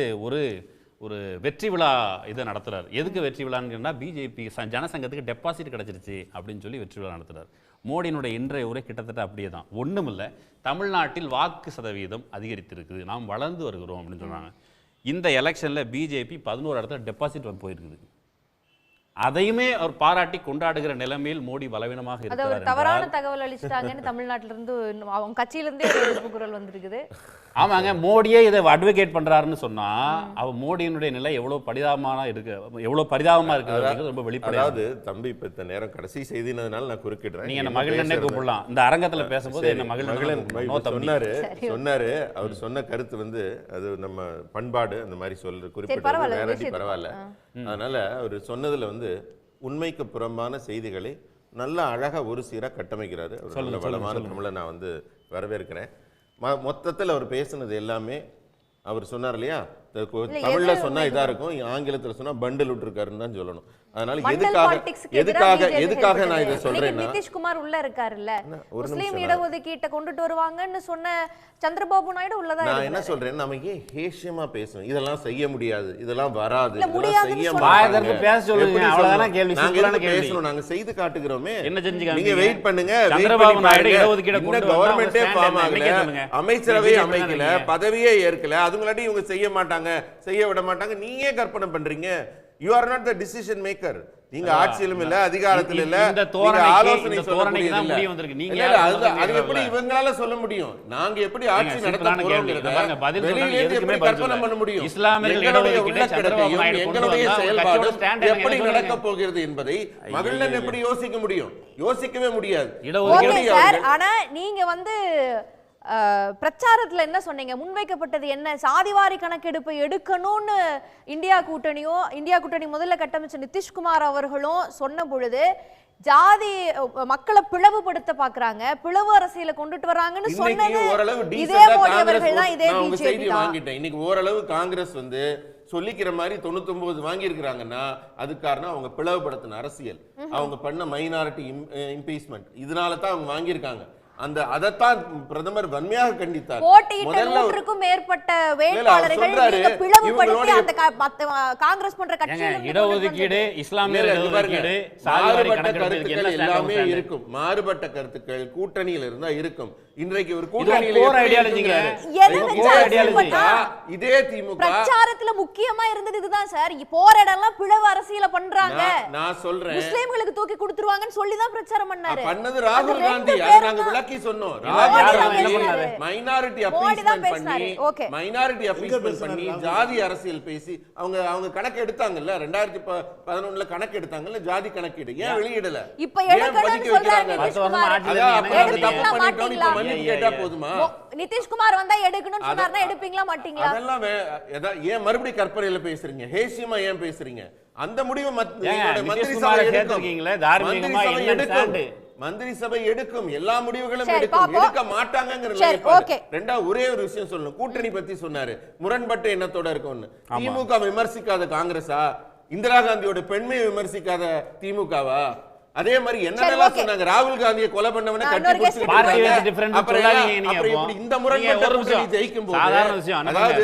ஒரு வெற்றி விழா இதை நடத்துகிறார். எதுக்கு வெற்றி விழான்னு பிஜேபி ஜனசங்கத்துக்கு டெபாசிட் கிடச்சிருச்சு அப்படின்னு சொல்லி வெற்றி விழா நடத்துகிறார். மோடியினுடைய இன்றைய உரை கிட்டத்தட்ட அப்படியே தான். ஒன்றும் இல்லை, தமிழ்நாட்டில் வாக்கு சதவீதம் அதிகரித்திருக்குது, நாம் வளர்ந்து வருகிறோம் அப்படின்னு சொன்னாங்க. இந்த எலெக்ஷனில் பிஜேபி 11 இடத்துல டெபாசிட் போயிருக்குது. அதையுமே அவர் பாராட்டி கொண்டாடுகிற நிலைமையில் மோடி பலவீனமாக இருக்கிறார். தவறான தகவல் அளிச்சிட்டாங்கன்னு தமிழ்நாட்டில இருந்து அவங்க கட்சியில இருந்தே எதிர்ப்பு குரல் வந்திருக்குது. ஆமாங்க, மோடியே இதை அட்வொகேட் பண்றாருன்னு சொன்னா மோடியினுடைய நிலை எவ்வளவு பரிதாபமா இருக்கு ரொம்ப வெளிப்படையா. அதாவது தம்பி இப்ப இந்த நேரம் கடைசி செய்தினதுனால நான் குறுக்கிடுறேன், நீங்க என்ன மகிழனே கூப்பிடலாம். இந்த அரங்கத்துல பேசும்போது என்ன மகிழன் சொன்னாரு. அவர் சொன்ன கருத்து வந்து அது நம்ம பண்பாடு அந்த மாதிரி சொல்ற குறிப்பிட்ட நேரடி பரவாயில்ல. அதனால அவர் சொன்னதுல வந்து உண்மைக்கு புறம்பான செய்திகளை நல்ல அழகா ஒரு சீரா கட்டமைக்கிறாரு. வளமான தமிழை நான் வந்து வரவேற்கிறேன். மொத்தத்தில் அவர் பேசுனது எல்லாமே அவர் சொன்னார் இல்லையா, தமிழ்ல சொன்னா இதா இருக்கும், ஆங்கிலத்தில் சொன்னா பண்டில் விட்டுருக்காருன்னு தான் சொல்லணும். அதனால எதுக்காக நான் இதை சொல்றேன்னா, நிதிஷ்குமார் உள்ள இருக்காருல்ல, முஸ்லீம் இடஒதுக்கீட்டை கொண்டுட்டு வருவாங்கன்னு சொன்ன சந்திரபாபு நாயுடு உள்ளதான். நான் என்ன சொல்றேன், நமக்கு ஹேஷியமா பேசணும், இதெல்லாம் செய்ய முடியாது, இதெல்லாம் வராது, பேசணும், நாங்க செய்து காட்டுகிறோமே, நீங்க வெயிட் பண்ணுங்க. சந்திரபாபு நாயுடு இடஒதுக்கீடு கவர்மெண்டே ஃபார்ம் ஆகல, அமைச்சரவை அமைக்கல, பதவியே ஏற்கல, அதுங்களாட்டி இவங்க செய்ய மாட்டாங்க, செய்ய விட மாட்டாங்க. நீயே கற்பனை பண்றீங்க. You are not the decision maker. நீங்க ஆட்சியிலும் இல்ல, அதிகாரத்திலும் இல்ல, நீங்க ஆலோசனை சொல்லக்கூடிய தான் முடிவு வந்திருக்கு. நீங்க அது எப்படி இவங்களால சொல்ல முடியும்? நாங்க எப்படி ஆட்சி நடத்த போறோம்ங்கறத பதில் சொல்லுங்க. எதுக்குமே கற்பனை பண்ண முடியும்? இஸ்லாமியர்கள் இடஒதுக்கீடு சந்திரபாபு நாயுடு எங்களுடைய செயல்பாடு எப்படி நடக்க போகிறது என்பதை மகிழன் எப்படி யோசிக்க முடியும்? யோசிக்கவே முடியாது. ஆனா நீங்க வந்து பிரச்சாரத்துல என்ன சொன்னீங்க, முன்வைக்கப்பட்டது என்ன, சாதிவாரி கணக்கெடுப்பை எடுக்கணும்னு இந்தியா கூட்டணி முதல்ல கட்டமைச்ச நிதிஷ்குமார் அவர்களும் சொன்ன பொழுது ஜாதி மக்களை பிளவுபடுத்த பாக்குறாங்க, பிளவு அரசியல கொண்டுட்டு வராங்கன்னு சொன்னது இதே மோடி அவர்கள் தான், இதே பிஜேபி தான். இன்னைக்கு ஓரளவு காங்கிரஸ் வந்து சொல்லிக்கிற மாதிரி 99 வாங்கி இருக்கிறாங்கன்னா அது காரணம் அவங்க பிளவுபடுத்தின அரசியல், அவங்க பண்ண மைனாரிட்டி இம்பீச்மென்ட், இதனால தான் அவங்க வாங்கியிருக்காங்க. அந்த அதத்தான் பிரதமர் வன்மையாக கண்டித்தார். போட்டியிட்ட மேற்பட்ட வேட்பாளர்கள் நீங்க பிளவுபடுத்தி அந்த காங்கிரஸ் போன்ற கட்சிகள் இடஒதுக்கீடு, இஸ்லாமியர் இடஒதுக்கீடு, சாதிவாரி கணக்கெடுப்பு எல்லாமே இருக்கும். மாறுபட்ட கருத்துக்கள் கூட்டணியில் இருந்தா இருக்கும். இன்றைக்கு ஒரு கூட்டணியில இதே திமுக பிரச்சாரத்துல முக்கியமா இருந்தது இதுதான் சார். போற இடம்லாம் பிளவு அரசியல பண்றாங்க, நான் சொல்றேன், முஸ்லிம்களுக்கு தூக்கி கொடுத்துருவாங்கன்னு சொல்லி தான் பிரச்சாரம் பண்ணாரு. பண்ணது ராகுல் காந்தி, அதை நாங்க விளக்கி சொன்னோம். மைனாரிட்டி அப்பீஸ்மென்ட் பண்ணி ஜாதி அரசியல் பேசி அவங்க கணக்கு எடுத்தாங்கல்ல, 2011 கணக்கு எடுத்தாங்கல்ல, ஜாதி கணக்கீடு ஏன் வெளியிடல? இப்ப எடுக்கணும்னு சொல்றாங்க நிதிஷ்குமார் வந்தா எடுக்கணும்னு சொன்னார்னா எடுப்பீங்களா மாட்டீங்களா? அதெல்லாம் ஏன் மறுபடியும் கற்பனையில பேசுறீங்க, ஹேசியமா ஏன் பேசுறீங்க? அந்த முடிவு மந்திரி சபை எடுக்கும். மந்திரி சபை எடுக்கும், எல்லா முடிவுகளும் சரி, எடுக்கும், பாப்போம். எடுக்க மாட்டாங்கங்கிற சரி, நிலைப்பாடு. ஓகே. ரெண்டாவது ஒரே ஒரு விஷயம் சொல்லணும், கூட்டணி பத்தி சொன்னாரு, முரண்பட்ட எண்ணத்தோட இருக்கும்னு. திமுக விமர்சிக்காத காங்கிரஸா, இந்திரா காந்தியோட பெண்மையை விமர்சிக்காத திமுகவா? அதே மாதிரி என்னென்னலாம் சொன்னாங்க, ராகுல் காந்தியை கொலை பண்ணவன கட்டி பிடிச்சிட்டு இந்த முரண்பட்ட கூட்டணி ஜெயிக்கும் போது அதாவது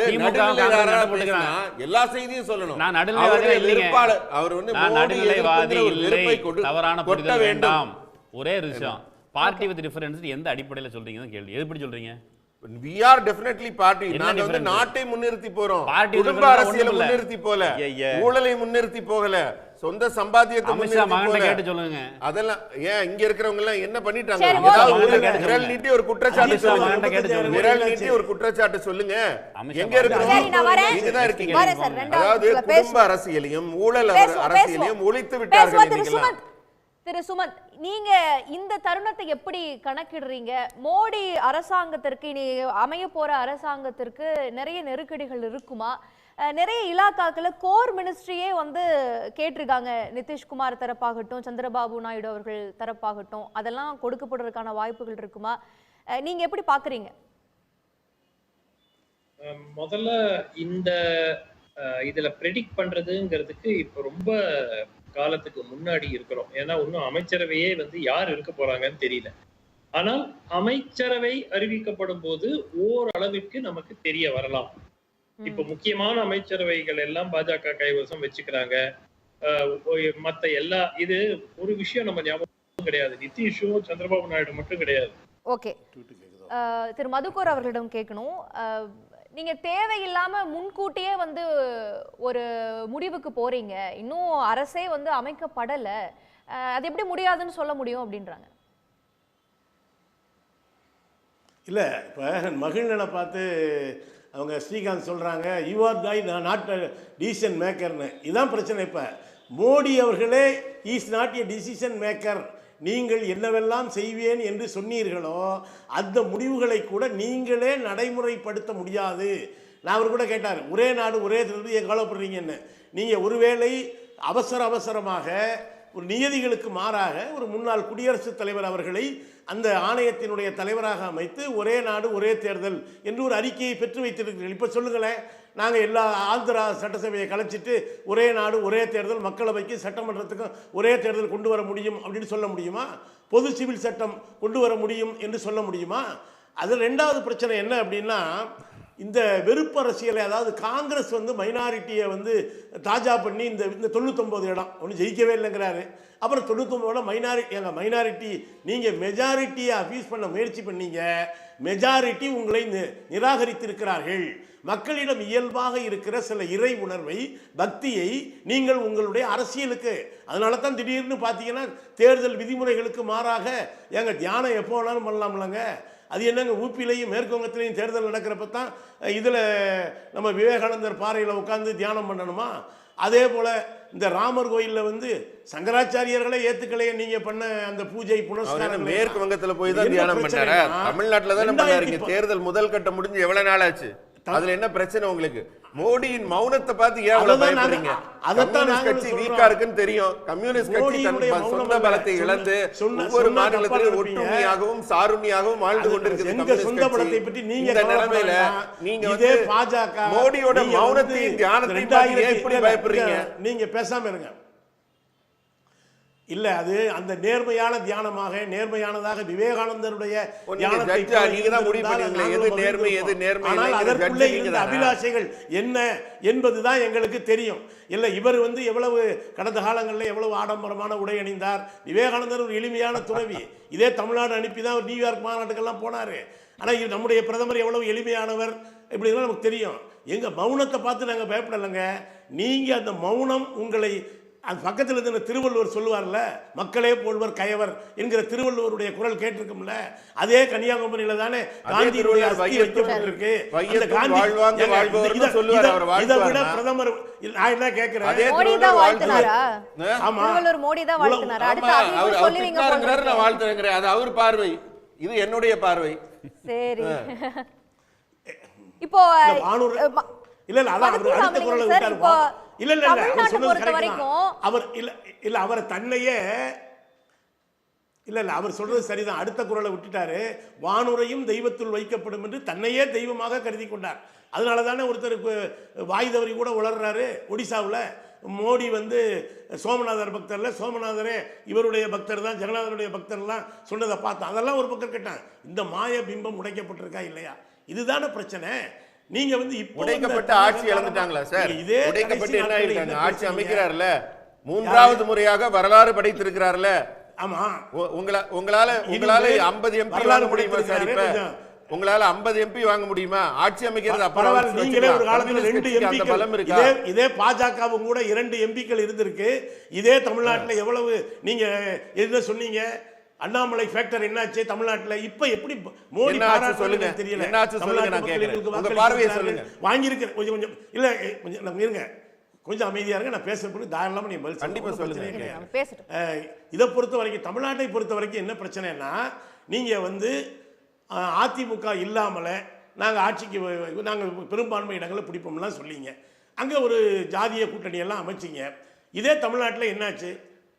எல்லா செய்தியும் சொல்லணும். அவர் வந்து தவறான புரிதல் வேண்டாம். ஒரே விஷயம், பார்ட்டி வித் டிஃபரன்ஸ் எந்த அடிப்படையில் சொல்றீங்க கேள்வி, எப்படி சொல்றீங்க? We are definitely party. நாங்க வந்து நாட்டை முன்னிறுத்தி போறோம், குடும்ப அரசியலை முன்னிறுத்தி போல, ஊழலை முன்னிறுத்தி போகல, சொந்த சம்பாத்தியத்தை முன்னிறுத்தி சொல்லுங்க. அதெல்லாம் ஏன் இங்க இருக்கிறவங்க எல்லாம் என்ன பண்ணிட்டாங்க? விரல் நீட்டி ஒரு குற்றச்சாட்டு சொல்லுங்க, விரல் நீட்டி ஒரு குற்றச்சாட்டு சொல்லுங்க. எங்க இருக்கிறவங்க நீங்க தான் இருக்கீங்க. அதாவது குடும்ப அரசியலையும் ஊழல் அரசியலையும் ஒழித்து விட்டார்கள். திரு சுமந்த், நீங்க இந்த தருணத்தை எப்படி கணக்கிடுறீங்க? மோடி அரசாங்கத்திற்கு, இனி அமைய போற அரசாங்கத்திற்கு நிறைய நெருக்கடிகள் இருக்குமா? நிறைய இலாக்காக்களை கோர் மினிஸ்ட்ரியே வந்து கேட்டிருக்காங்க. நிதிஷ்குமார் தரப்பாகட்டும், சந்திரபாபு நாயுடு அவர்கள் தரப்பாகட்டும், அதெல்லாம் கொடுக்கப்படுறதுக்கான வாய்ப்புகள் இருக்குமா? நீங்க எப்படி பாக்குறீங்க? முதல்ல இந்த இதுல ப்ரெடிக்ட் பண்றதுங்கிறதுக்கு இப்ப ரொம்ப காலத்துக்கு முன்னாடி இருக்கிறோம். ஏன்னா இன்னும் அமைச்சரவையே வந்து யார் இருக்க போறாங்கன்னு தெரியல. ஆனால் அமைச்சரவை அறிவிக்கப்படும் போது ஓரளவிற்கு நமக்கு தெரிய வரலாம். இப்ப முக்கியமான அமைச்சரவைகள் எல்லாம் பாஜக கைவசம் வச்சுக்கிறாங்க. மத்த எல்லா இது ஒரு விஷயம் நம்ம ஞாபகம் கிடையாது, நிதிஷும் சந்திரபாபு நாயுடு மட்டும் கிடையாது. ஓகே, திரு மதுக்கூர் அவர்களிடம் கேட்கணும். நீங்க தேவையில்லாம முன்கூட்டியே வந்து ஒரு முடிவுக்கு போறீங்க, இன்னும் அரசே வந்து அமைக்கப்படல, அது எப்படி முடியாதுன்னு சொல்ல முடியும் அப்படின்றாங்க. இல்லை, இப்போ மகிழ்நனை பார்த்து அவங்க ஸ்ரீகாந்த் சொல்கிறாங்க, you are the not decision மேக்கர்னு. இதுதான் பிரச்சனை. இப்போ மோடி அவர்களே is not a decision maker. நீங்கள் என்னவெல்லாம் செய்வேன் என்று சொன்னீர்களோ அந்த முடிவுகளை கூட நீங்களே நடைமுறைப்படுத்த முடியாது. நான் அவர் கூட கேட்டார், ஒரே நாடு ஒரே தேர்தல் ஏன் கவலைப்படுறீங்கன்னு. நீங்கள் ஒருவேளை அவசரமாக ஒரு நியதிகளுக்கு மாறாக ஒரு முன்னாள் குடியரசுத் தலைவர் அவர்களை அந்த ஆணையத்தினுடைய தலைவராக அமைத்து ஒரே நாடு ஒரே தேர்தல் என்று ஒரு அறிக்கையை பெற்று வைத்திருக்கிறீர்கள். இப்போ சொல்லுங்களேன், நாங்கள் எல்லா ஆந்திரா சட்டசபையை கலைச்சிட்டு ஒரே நாடு ஒரே தேர்தல், மக்களவைக்கு சட்டமன்றத்துக்கும் ஒரே தேர்தல் கொண்டு வர முடியும் அப்படின்னு சொல்ல முடியுமா? பொது சிவில் சட்டம் கொண்டு வர முடியும் என்று சொல்ல முடியுமா? அது ரெண்டாவது பிரச்சனை என்ன அப்படின்னா, இந்த வெறுப்பு அரசியலை, அதாவது காங்கிரஸ் வந்து மைனாரிட்டியை வந்து தாஜா பண்ணி இந்த 99 இடம் ஒன்றும் ஜெயிக்கவே இல்லைங்கிறாரு. அப்புறம் 99 இடம் மைனாரிட்டி நீங்கள் மெஜாரிட்டியை அஃபீஸ் பண்ண முயற்சி பண்ணீங்க, மெஜாரிட்டி உங்களை நிராகரித்திருக்கிறார்கள். மக்களிடம் இயல்பாக இருக்கிற சில இறை உணர்வை, பக்தியை நீங்கள் உங்களுடைய அரசியலுக்கு, அதனால தான் திடீர்னு பார்த்தீங்கன்னா தேர்தல் விதிமுறைகளுக்கு மாறாக தியானம் எப்போ வேணாலும் பண்ணலாம்லங்க. அது என்னங்க, ஊப்பிலையும் மேற்குவங்கத்திலையும் தேர்தல் நடக்கிறப்ப தான் இதில் நம்ம விவேகானந்தர் பாறையில் உட்காந்து தியானம் பண்ணணுமா? அதே போல் இந்த ராமர் கோயிலில் வந்து சங்கராச்சாரியர்களே ஏற்றுக்கலையே நீங்கள் பண்ண அந்த பூஜை புனஸ்காரம் மேற்கு வங்கத்தில் போய் தான் தியானம் பண்ணாரு, தமிழ்நாட்டில் தான் பண்ணாரு. தேர்தல் முதல் கட்டம் முடிஞ்சு எவ்வளவு நாள் ஆச்சு? அதுல என்ன பிரச்சனை உங்களுக்கு? மோடியின் மௌனத்தை பார்த்து ஏன் பயப்படுறீங்க? கம்யூனிஸ்ட் கட்சி வீக்கா இருக்குன்னு தெரியும். கம்யூனிஸ்ட் கட்சி தன் சொந்த பலத்தை இழந்து ஒவ்வொரு மாநிலத்திலும் ஒற்றுமையாகவும் சாருண்மையாகவும் வாழ்ந்து கொண்டிருக்கிறது. இந்த நிலைமையில நீங்க வந்து மோடியோட மௌனத்தையும் தியானத்தையும் பார்த்து ஏன் இப்படி பயப்படுறீங்க? நீங்க பேசாம இருங்க. இல்ல, அது அந்த நேர்மையான தியானமாக, நேர்மையானதாக விவேகானந்தருடைய அபிலாஷைகள் என்ன என்பதுதான் எங்களுக்கு தெரியும். இல்ல, இவர் வந்து எவ்வளவு கடந்த காலங்களில் எவ்வளவு ஆடம்பரமான உடை அணிந்தார். விவேகானந்தர் ஒரு எளிமையான துறவி. இதே தமிழ்நாடு அனுப்பி தான் நியூயார்க் மாநாட்டுக்கெல்லாம் போனாரு. ஆனால் நம்முடைய பிரதமர் எவ்வளவு எளிமையானவர் இப்படிலாம் நமக்கு தெரியும். எங்க மௌனத்தை பார்த்து நாங்கள் பயப்படலைங்க. நீங்க அந்த மௌனம் உங்களை, அது பக்கத்தில் இருந்த திருவள்ளுவர் சொல்லுவார்ல, மக்களே போல்வர் கயவர் என்கிற திருவள்ளுவருடைய குரல் கேட்டிருக்கும்ல, அதே கன்னியாகுமரியில தானே காந்தியுடைய அஸ்தி வைக்கப்பட்டிருக்கு. இதை விட பிரதமர் நான் என்ன கேட்கிறேன், அது அவர் பார்வை, இது என்னுடைய பார்வை. சரி, இப்போ இல்ல இல்ல, அதான் அவர் அடுத்த குரலை விட்டாருப்பா. இல்ல இல்ல இல்ல, அவர் சொன்னது கரெக்ட் தான். அவர் இல்ல இல்ல, அவர் தன்னையே இல்லை இல்லை, அவர் சொல்றது சரிதான். அடுத்த குறளை விட்டுட்டாரு. வானுரையும் தெய்வத்துள் வைக்கப்படும் என்று தன்னையே தெய்வமாக கருதி கொண்டார். அதனால தானே ஒருத்தருக்கு வாய் தவறி கூட உளர்றாரு. ஒடிசாவில் மோடி வந்து சோமநாதர் பக்தர்ல, சோமநாதரே இவருடைய பக்தர் தான், ஜெகநாதருடைய பக்தர்லாம் சொன்னதை பார்த்தோம். அதெல்லாம் ஒரு பக்கம் கேட்டான். இந்த மாய பிம்பம் உடைக்கப்பட்டிருக்கா இல்லையா? இதுதானே பிரச்சனை. நீங்க வந்து இப்போ உடைக்கப்பட்ட ஆட்சி இழந்துட்டாங்களா சார்? இதே உடைக்கப்பட்டு என்ன ஆயிட்டாங்க? ஆட்சி அமைக்கிறார்ல, மூன்றாவது முறையாக வரலாறு படைத்திருக்கிறார்ல. ஆமா, உங்களால 50 MP வாங்க முடியுமா சார்? இப்ப உங்களால 50 MP வாங்க முடியுமா? ஆட்சி அமைக்கிறது அப்புறம் நீங்களே ஒரு காலத்துல 2 MP இதே பாஜகவும் கூட 2 MPக்கள் இருந்திருக்கு. இதே தமிழ்நாட்டுல எவ்வளவு நீங்க என்ன சொன்னீங்க? அண்ணாமலை ஃபேக்டர் என்னாச்சு தமிழ்நாட்டுல? இப்ப எப்படி மோடி சொல்லுங்க, தெரியல. என்னாச்சு சொல்லுங்க, நான் கேக்குறேன். உங்க பார்வையை சொல்லுங்க. வாங்கி இருக்கு கொஞ்சம் இல்ல, கொஞ்சம் நம்ம இருங்க, கொஞ்சம் அமைதியா இருங்க. நான் பேசுறதுக்கு தாராளமா நீங்க பதில் கண்டிப்பா சொல்லுங்க. இதை பொறுத்த வரைக்கும், தமிழ்நாட்டை பொறுத்த வரைக்கும் என்ன பிரச்சனைன்னா, நீங்க வந்து அதிமுக இல்லாமல நாங்கள் ஆட்சிக்கு நாங்கள் பெரும்பான்மை இடங்களை பிடிப்போம்லாம் சொல்லிங்க. அங்கே ஒரு ஜாதிய கூட்டணியெல்லாம் அமைச்சிங்க. இதே தமிழ்நாட்டில் என்னாச்சு?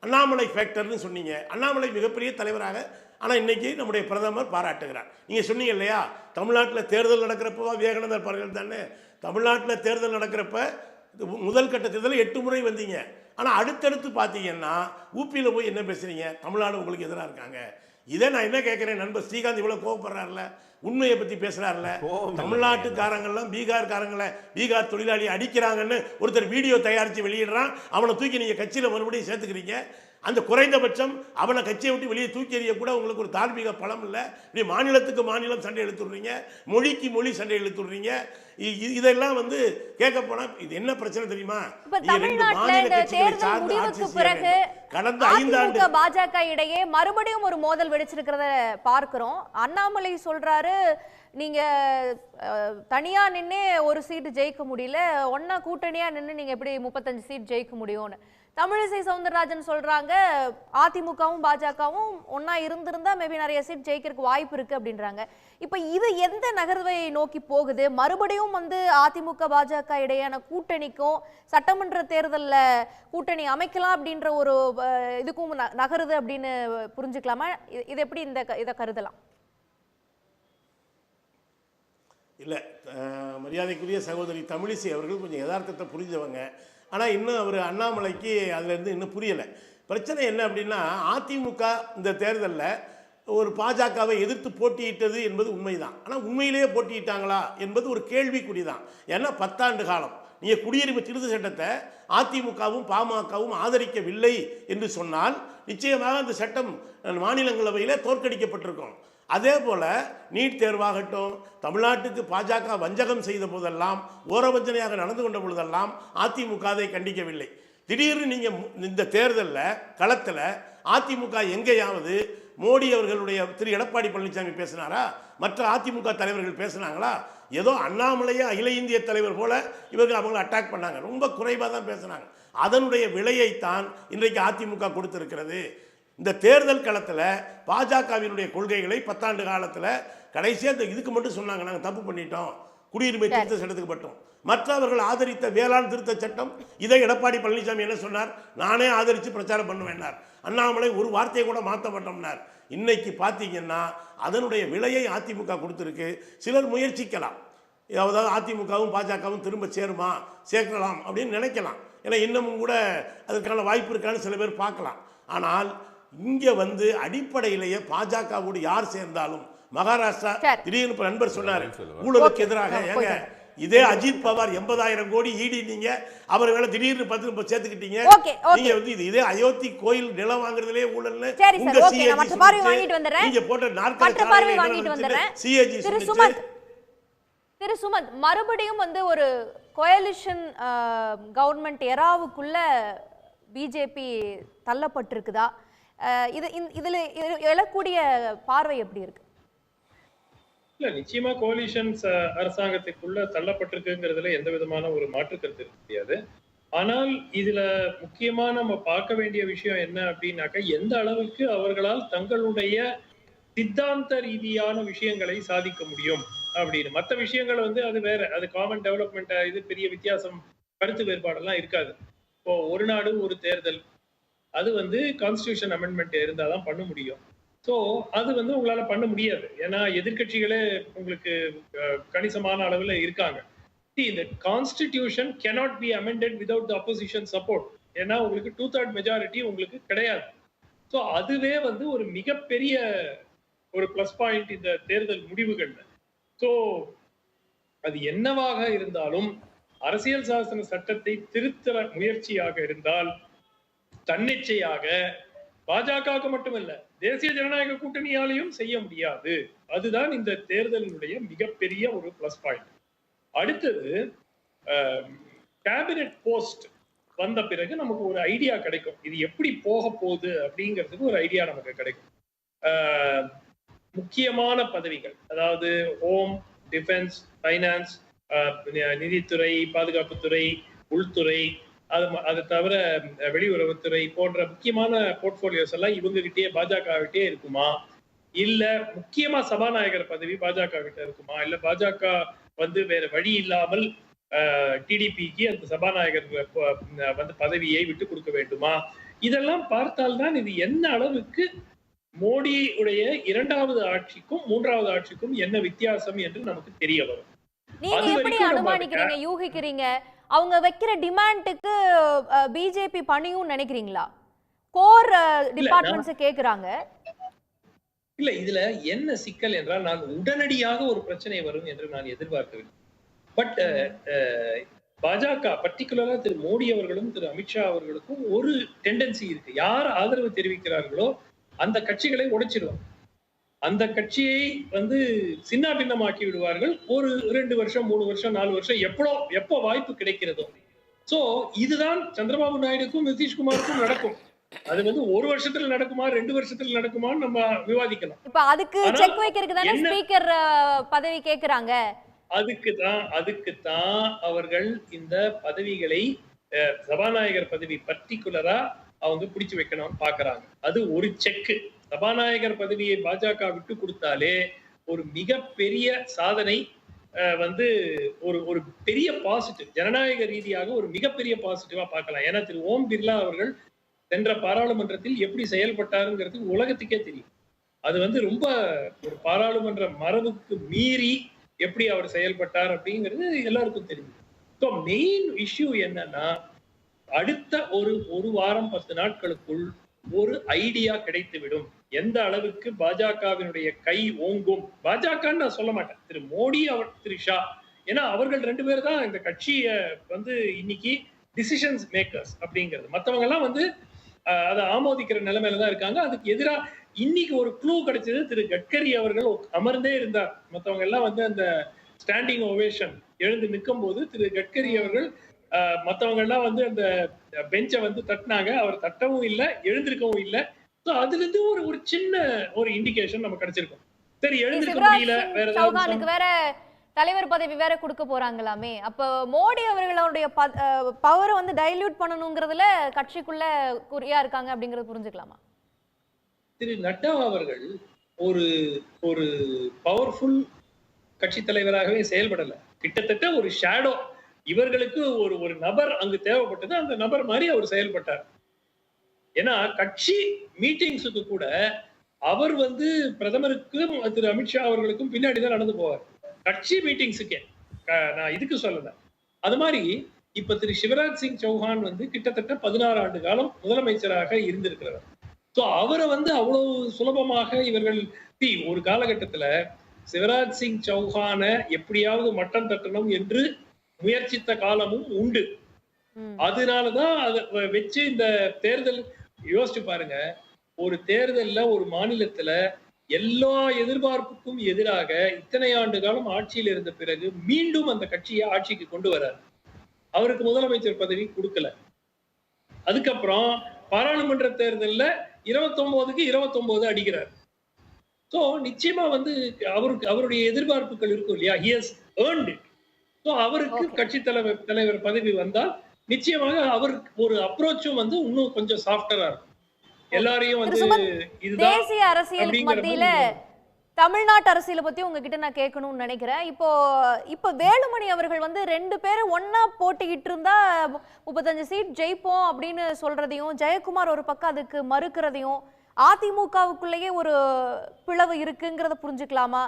அண்ணாமலை ஃபேக்டர்னு சொன்னீங்க. அண்ணாமலை மிகப்பெரிய தலைவராக ஆனால் இன்னைக்கு நம்முடைய பிரதமர் பாராட்டுகிறார். நீங்கள் சொன்னீங்க இல்லையா, தமிழ்நாட்டில் தேர்தல் நடக்கிறப்ப விவேகானந்தர் பார்கள் தானே, தமிழ்நாட்டில் தேர்தல் நடக்கிறப்ப முதல் கட்ட தேர்தலில் 8 முறை வந்தீங்க. ஆனால் அடுத்தடுத்து பார்த்தீங்கன்னா ஊபியில் போய் என்ன பேசுறீங்க? தமிழ்நாடு உங்களுக்கு எதிராக இருக்காங்க. இதே நான் என்ன கேட்குறேன், நண்பர் ஸ்ரீகாந்த் இவ்வளோ கோவப்படுறாருல, உண்மையை பற்றி பேசுகிறாருல. தமிழ்நாட்டுக்காரங்கெல்லாம் பீகார்காரங்களை, பீகார் தொழிலாளி அடிக்கிறாங்கன்னு ஒருத்தர் வீடியோ தயாரித்து வெளியிடுறான். அவனை தூக்கி நீங்கள் கட்சியில் மறுபடியும் சேர்த்துக்கிறீங்க. அந்த குறைந்தபட்சம் அவனை கட்சியை விட்டு வெளியே தூக்கி எறிய கூட உங்களுக்கு ஒரு தார்மீக பலம் இல்லை. இப்படி மாநிலத்துக்கு மாநிலம் சண்டை இழுத்துடுறீங்க, மொழிக்கு மொழி சண்டை இழுத்துடுறீங்க. இதெல்லாம் வந்து கேட்க போனா இது என்ன பிரச்சனை தெரியுமா? கடந்த 5 ஆண்டு பாஜக இடையே மறுபடியும் ஒரு மோதல் வெடிச்சிருக்கிறத பார்க்கிறோம். அண்ணாமலை சொல்றாரு, நீங்க தனியா நின்று ஒரு சீட்டு ஜெயிக்க முடியல, ஒன்னா கூட்டணியா நின்று நீங்க எப்படி 35 சீட் ஜெயிக்க முடியும்னு. தமிழிசை சவுந்தரராஜன் சொல்றாங்க, அதிமுகவும் பாஜகவும் ஒன்னா இருந்திருந்தா மேபி நிறைய சீட் ஜெயிக்கிறதுக்கு வாய்ப்பு இருக்கு அப்படின்றாங்க. இப்ப இது எந்த நகர்வை நோக்கி போகுது? மறுபடியும் வந்து அதிமுக பாஜக இடையான கூட்டணிக்கும் சட்டமன்ற தேர்தல்ல கூட்டணி அமைக்கலாம் அப்படின்ற ஒரு இதுக்கும் நகருது அப்படின்னு புரிஞ்சுக்கலாமா? இது எப்படி இதை கருதலாம்? இல்லை, மரியாதைக்குரிய சகோதரி தமிழிசை அவர்கள் கொஞ்சம் யதார்த்தத்தை புரிஞ்சவங்க. ஆனால் இன்னும் அவர் அண்ணாமலைக்கு அதுலேருந்து இன்னும் புரியலை. பிரச்சனை என்ன அப்படின்னா, அதிமுக இந்த தேர்தலில் ஒரு பாஜகவை எதிர்த்து போட்டியிட்டது என்பது உண்மைதான். ஆனால் உண்மையிலேயே போட்டியிட்டாங்களா என்பது ஒரு கேள்விக்குறி தான். ஏன்னா 10 ஆண்டு காலம் நீங்கள் குடியுரிமை திருத்த சட்டத்தை அதிமுகவும் பாமகவும் ஆதரிக்கவில்லை என்று சொன்னால் நிச்சயமாக அந்த சட்டம் மாநிலங்களவையில் தோற்கடிக்கப்பட்டிருக்கும். அதே போல் நீட் தேர்வாகட்டும், தமிழ்நாட்டுக்கு பாஜக வஞ்சகம் செய்த போதெல்லாம், ஓரவஞ்சனையாக நடந்து கொண்ட பொழுதெல்லாம் அதிமுக அதை கண்டிக்கவில்லை. திடீர்னு நீங்கள் இந்த தேர்தலில் களத்தில் அதிமுக எங்கேயாவது மோடி அவர்களுடைய திரு எடப்பாடி பழனிசாமி பேசினாரா? மற்ற அதிமுக தலைவர்கள் பேசினாங்களா? ஏதோ அண்ணாமலையே அகில இந்திய தலைவர் போல இவர்கள் அவங்களை அட்டாக் பண்ணாங்க. ரொம்ப குறைவாக தான் பேசினாங்க. அதனுடைய விலையைத்தான் இன்றைக்கு அதிமுக கொடுத்திருக்கிறது. இந்த தேர்தல் களத்தில் பாஜகவினுடைய கொள்கைகளை 10 ஆண்டு காலத்தில் கடைசியாக இதுக்கு மட்டும் சொன்னாங்க, நாங்கள் தப்பு பண்ணிட்டோம், குடியுரிமை திருத்த சட்டத்துக்கு மட்டும். மற்றவர்கள் ஆதரித்த வேளாண் திருத்த சட்டம், இதை எடப்பாடி பழனிசாமி என்ன சொன்னார்? நானே ஆதரித்து பிரச்சாரம் பண்ணுவேன்னார். அண்ணாமலை ஒரு வார்த்தையை கூட மாற்ற மாட்டோம்னார். இன்னைக்கு பார்த்தீங்கன்னா அதனுடைய விலையை அதிமுக கொடுத்துருக்கு. சிலர் முயற்சிக்கலாம், அதாவது அதிமுகவும் பாஜகவும் திரும்ப சேருமா, சேர்க்கலாம் அப்படின்னு நினைக்கலாம். ஏன்னா இன்னமும் கூட அதற்கான வாய்ப்பு இருக்கான்னு சில பேர் பார்க்கலாம். ஆனால் இங்கே வந்து அடிப்படையிலேயே பாஜகவோடு யார் சேர்ந்தாலும், மகாராஷ்டிரா திடீர்னு நண்பர் சொன்னார் ஊழலுக்கு எதிராக, ஏங்க இதே அஜித் பவார் 80,000 கோடி ஈடி நீங்க அவர் வேலை திடீர்னு 10 சேர்த்துக்கிட்டீங்க. நீங்க வந்து இதே அயோத்தி கோயில் நிலம் வாங்குறதுலயே ஊழல்னு உங்க நீங்க போட்ட சிஏஜி. திரு சுமந்த், மறுபடியும் வந்து ஒரு கோயலிஷன் கவர்மெண்ட் எராவுக்குள்ள பிஜேபி தள்ளப்பட்டிருக்குதா? இதுல எழக்கூடிய பார்வை எப்படி இருக்கு? இல்ல, நிச்சயமா கோலிஷன்ஸ் அரசாங்கத்துக்குள்ள தள்ளப்பட்டிருக்குங்கிறதுல எந்த விதமான ஒரு மாற்று கருத்து இருக்க முடியாது. ஆனால் இதுல முக்கியமா நம்ம பார்க்க வேண்டிய விஷயம் என்ன அப்படின்னாக்க, எந்த அளவுக்கு அவர்களால் தங்களுடைய சித்தாந்த ரீதியான விஷயங்களை சாதிக்க முடியும் அப்படின்னு. மற்ற விஷயங்கள் வந்து அது வேற, அது காமன் டெவலப்மெண்ட், இது பெரிய வித்தியாசம், கருத்து வேறுபாடெல்லாம் இருக்காது. இப்போ ஒரு நாடு ஒரு தேர்தல், அது வந்து கான்ஸ்டிடியூஷன் அமெண்ட்மெண்ட் இருந்தாதான் பண்ண முடியும். ஸோ அது வந்து உங்களால பண்ண முடியாது. ஏன்னா எதிர்க்கட்சிகளே உங்களுக்கு கணிசமான அளவில் இருக்காங்க. இந்த constitution cannot be amended without the opposition support. ஏன்னா உங்களுக்கு 2/3 மெஜாரிட்டி உங்களுக்கு கிடையாது. ஸோ அதுவே வந்து ஒரு மிகப்பெரிய ஒரு பிளஸ் பாயிண்ட் இந்த தேர்தல் முடிவுகள்ல. ஸோ அது என்னவாக இருந்தாலும் அரசியல் சாசன சட்டத்தை திருத்துற முயற்சியாக இருந்தால் தன்னிச்சையாக பாஜகவுக்கு மட்டுமல்ல தேசிய ஜனநாயக கூட்டணியாலையும் செய்ய முடியாது. அதுதான் இந்த தேர்தலினுடைய மிகப்பெரிய ஒரு பிளஸ் பாயிண்ட். அடுத்தது கேபினெட் போஸ்ட் வந்த பிறகு நமக்கு ஒரு ஐடியா கிடைக்கும், இது எப்படி போக போகுது அப்படிங்கிறதுக்கு ஒரு ஐடியா நமக்கு கிடைக்கும். முக்கியமான பதவிகள், அதாவது ஹோம், டிஃபென்ஸ், ஃபைனான்ஸ், நிதித்துறை, பாதுகாப்புத்துறை, உள்துறை, அது தவிர வெளியுறவுத்துறை போன்ற முக்கியமான போர்ட்போலியோஸ் எல்லாம் இவங்க கிட்டே பாஜக கிட்டே இருக்குமா, இல்ல முக்கியமா சபாநாயகர் பதவி பாஜக கிட்ட இருக்குமா, இல்ல பாஜக வந்து வேற வழி இல்லாமல் டிடிபிக்கு அந்த சபாநாயகர் வந்து பதவியை விட்டு கொடுக்க வேண்டுமா, இதெல்லாம் பார்த்தால்தான் இது என்ன அளவுக்கு மோடியுடைய இரண்டாவது ஆட்சிக்கும் மூன்றாவது ஆட்சிக்கும் என்ன வித்தியாசம் என்று நமக்கு தெரிய வரும். நீங்க எப்படி அனுமானிக்கிறீங்க, யூகிக்கிறீங்க? அவங்க வைக்கிற டிமாண்டுக்கு பிஜேபி பணியும் நினைக்கிறீங்களா? கோர் டிபார்ட்மெண்ட்ஸ் கேக்குறாங்க. இல்ல, இதுல என்ன சிக்கல் என்றால், நான் உடனடியாக ஒரு பிரச்சனை வரும் என்று நான் எதிர்பார்க்கவில்லை. பட் பாஜக பர்டிகுலரா திரு மோடி அவர்களும் திரு அமித்ஷா அவர்களுக்கும் ஒரு டெண்டன்சி இருக்கு. யார் ஆதரவு தெரிவிக்கிறார்களோ அந்த கட்சிகளை உடைச்சிடுவாங்க, அந்த கட்சியை வந்து சின்ன பின்னமாக்கி விடுவார்கள். ஒரு 2 வருஷம் 3 வருஷம் 4 வருஷம் எப்போ வாய்ப்பு கிடைக்கிறதோ. சோ இதுதான் சந்திரபாபு நாயுடுக்கும் நிதிஷ்குமாருக்கும் நடக்கும். அது வந்து 1 வருஷத்துல நடக்குமா 2 வருஷத்துல நடக்குமான்னு நம்ம விவாதிக்கலாம். இப்ப அதுக்கு செக் வைக்கிறதுக்கு தானே ஸ்பீக்கர் பதவி கேக்குறாங்க. அதுக்குத்தான் அவர்கள் இந்த பதவிகளை சபாநாயகர் பதவி பர்டிகுலரா அவங்க பிடிச்சு வைக்கணும்னு பாக்குறாங்க. அது ஒரு செக். சபாநாயகர் பதவியை பாஜக விட்டு கொடுத்தாலே ஒரு மிகப்பெரிய சாதனை, வந்து ஒரு பெரிய பாசிட்டிவ், ஜனநாயக ரீதியாக ஒரு மிகப்பெரிய பாசிட்டிவா பார்க்கலாம். ஏன்னா திரு ஓம் பிர்லா அவர்கள் சென்ற பாராளுமன்றத்தில் எப்படி செயல்பட்டாருங்கிறது உலகத்துக்கே தெரியும். அது வந்து ரொம்ப ஒரு பாராளுமன்ற மரபுக்கு மீறி எப்படி அவர் செயல்பட்டார் அப்படிங்கிறது எல்லாருக்கும் தெரியும். ஸோ மெயின் இஷ்யூ என்னன்னா, அடுத்த ஒரு வாரம் 10 நாட்களுக்குள் ஒரு ஐடியா கிடைத்துவிடும். எந்த அளவுக்கு பாஜகவினுடைய கை ஓங்கும், பாஜகன்னு நான் சொல்ல மாட்டேன், திரு மோடி திரு ஷா, ஏன்னா அவர்கள் 2 பேர் தான் இந்த கட்சியை வந்து இன்னைக்கு டிசிஷன்ஸ் மேக்கர்ஸ் அப்படிங்கிறது. மற்றவங்க எல்லாம் வந்து அதை ஆமோதிக்கிற நிலைமையில தான் இருக்காங்க. அதுக்கு எதிராக இன்னைக்கு ஒரு க்ளூ கிடைச்சது, திரு கட்கரி அவர்கள் அமர்ந்தே இருந்தார். மற்றவங்க எல்லாம் வந்து அந்த ஸ்டாண்டிங் ஓவேஷன் எழுந்து நிற்கும் போது திரு கட்கரி அவர்கள் மற்றவங்க எல்லாம் வந்து அந்த பெஞ்சை வந்து தட்டினாங்க. அவர் தட்டவும் இல்லை, எழுந்திருக்கவும் இல்லை. ஸோ அதுல இருந்து ஒரு சின்ன ஒரு இண்டிகேஷன் நமக்கு கிடைச்சிருக்கும். சரி, எழுந்திருக்க முடியல, வேற தலைவர் பதவி வேற கொடுக்க போறாங்களாமே. அப்ப மோடி அவர்களுடைய பவரை வந்து டைல்யூட் பண்ணணுங்கிறதுல கட்சிக்குள்ள குறியா இருக்காங்க அப்படிங்கறது புரிஞ்சுக்கலாமா? திரு நட்டா அவர்கள் ஒரு பவர்ஃபுல் கட்சி தலைவராகவே செயல்படல. கிட்டத்தட்ட ஒரு ஷேடோ, இவர்களுக்கு ஒரு நபர் அங்கு தேவைப்பட்டது, அந்த நபர் மாதிரி அவர் செயல்பட்டார். ஏன்னா கட்சி மீட்டிங்ஸுக்கு கூட அவர் வந்து பிரதமருக்கும் திரு அமித்ஷா அவர்களுக்கும் பின்னாடிதான் நடந்து போவார். கட்சி மீட்டிங்ஸுக்கே, நான் இதுக்கு சொல்லல. அது மாதிரி இப்ப திரு சிவராஜ் சிங் சௌஹான் வந்து கிட்டத்தட்ட 16 ஆண்டு காலம் முதலமைச்சராக இருந்திருக்கிறவர். ஸோ அவரை வந்து அவ்வளவு சுலபமாக இவர்கள் ஒரு காலகட்டத்துல சிவராஜ் சிங் சௌஹான எப்படியாவது மட்டம் தட்டணும் என்று முயற்சித்த காலமும் உண்டு. அதனாலதான் அதை வச்சு இந்த தேர்தல் யோசிச்சு பாருங்க. ஒரு தேர்தல்ல ஒரு மாநிலத்துல எல்லா எதிர்பார்ப்புக்கும் எதிராக இத்தனை ஆண்டு காலம் ஆட்சியில் இருந்த பிறகு மீண்டும் அந்த கட்சியை ஆட்சிக்கு கொண்டு வராரு. அவருக்கு முதலமைச்சர் பதவி கொடுக்கல. அதுக்கப்புறம் பாராளுமன்ற தேர்தல்ல 29க்கு 29 அடிக்கிறார். ஸோ நிச்சயமா வந்து அவருடைய எதிர்பார்ப்புகள் இருக்கும் இல்லையா, he has earned it. So அவருக்கு கட்சி தலைவர் பதவி வந்தால் நிச்சயமாக அவருக்கு ஒரு அப்ரோச்சும் வந்து இன்னும் கொஞ்சம் சாஃப்டரா இருக்கும். எல்லாரையும் வந்து இதுதான் தேசிய அரசியல் மத்தியில தமிழ்நாட்டு அரசியலை பத்தி உங்ககிட்ட நான் கேட்கணும்னு நினைக்கிறேன். இப்போ வேலுமணி அவர்கள் வந்து 2 பேரும் ஒன்னா போட்டிக்கிட்டு இருந்தா 35 சீட் ஜெயிப்போம் அப்படின்னு சொல்றதையும், ஜெயக்குமார் ஒரு பக்கம் அதுக்கு மறுக்கிறதையும், அதிமுகவுக்குள்ளேயே ஒரு பிளவு இருக்குங்கிறத புரிஞ்சுக்கலாமா?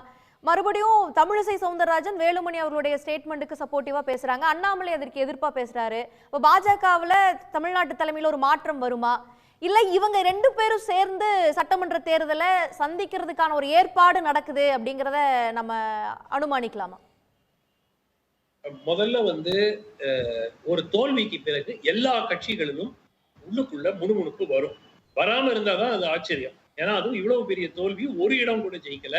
மறுபடியும் தமிழிசை சவுந்தரராஜன் வேலுமணி அவர்களுடைய ஸ்டேட்மெண்ட்டுக்கு சப்போர்ட்டிவா பேசுறாங்க, அண்ணாமலை அதற்கு எதிர்ப்பா பேசுறாரு. இப்போ பாஜகவுல தமிழ்நாட்டு தலைமையில் ஒரு மாற்றம் வருமா, இல்ல இவங்க 2 பேரும் சேர்ந்து சட்டமன்ற தேர்தலை சந்திக்கிறதுக்கான ஒரு ஏற்பாடு நடக்குது அப்படிங்கிறத நம்ம அனுமானிக்கலாமா? முதல்ல ஒரு தோல்விக்கு பிறகு எல்லா கட்சிகளிலும் உள்ளுக்குள்ள முணுமுணுப்பு வரும். வராம இருந்தாதான் அது ஆச்சரியம். ஏன்னா அதுவும் இவ்வளவு பெரிய தோல்வி, ஒரு இடம் கூட ஜெயிக்கல.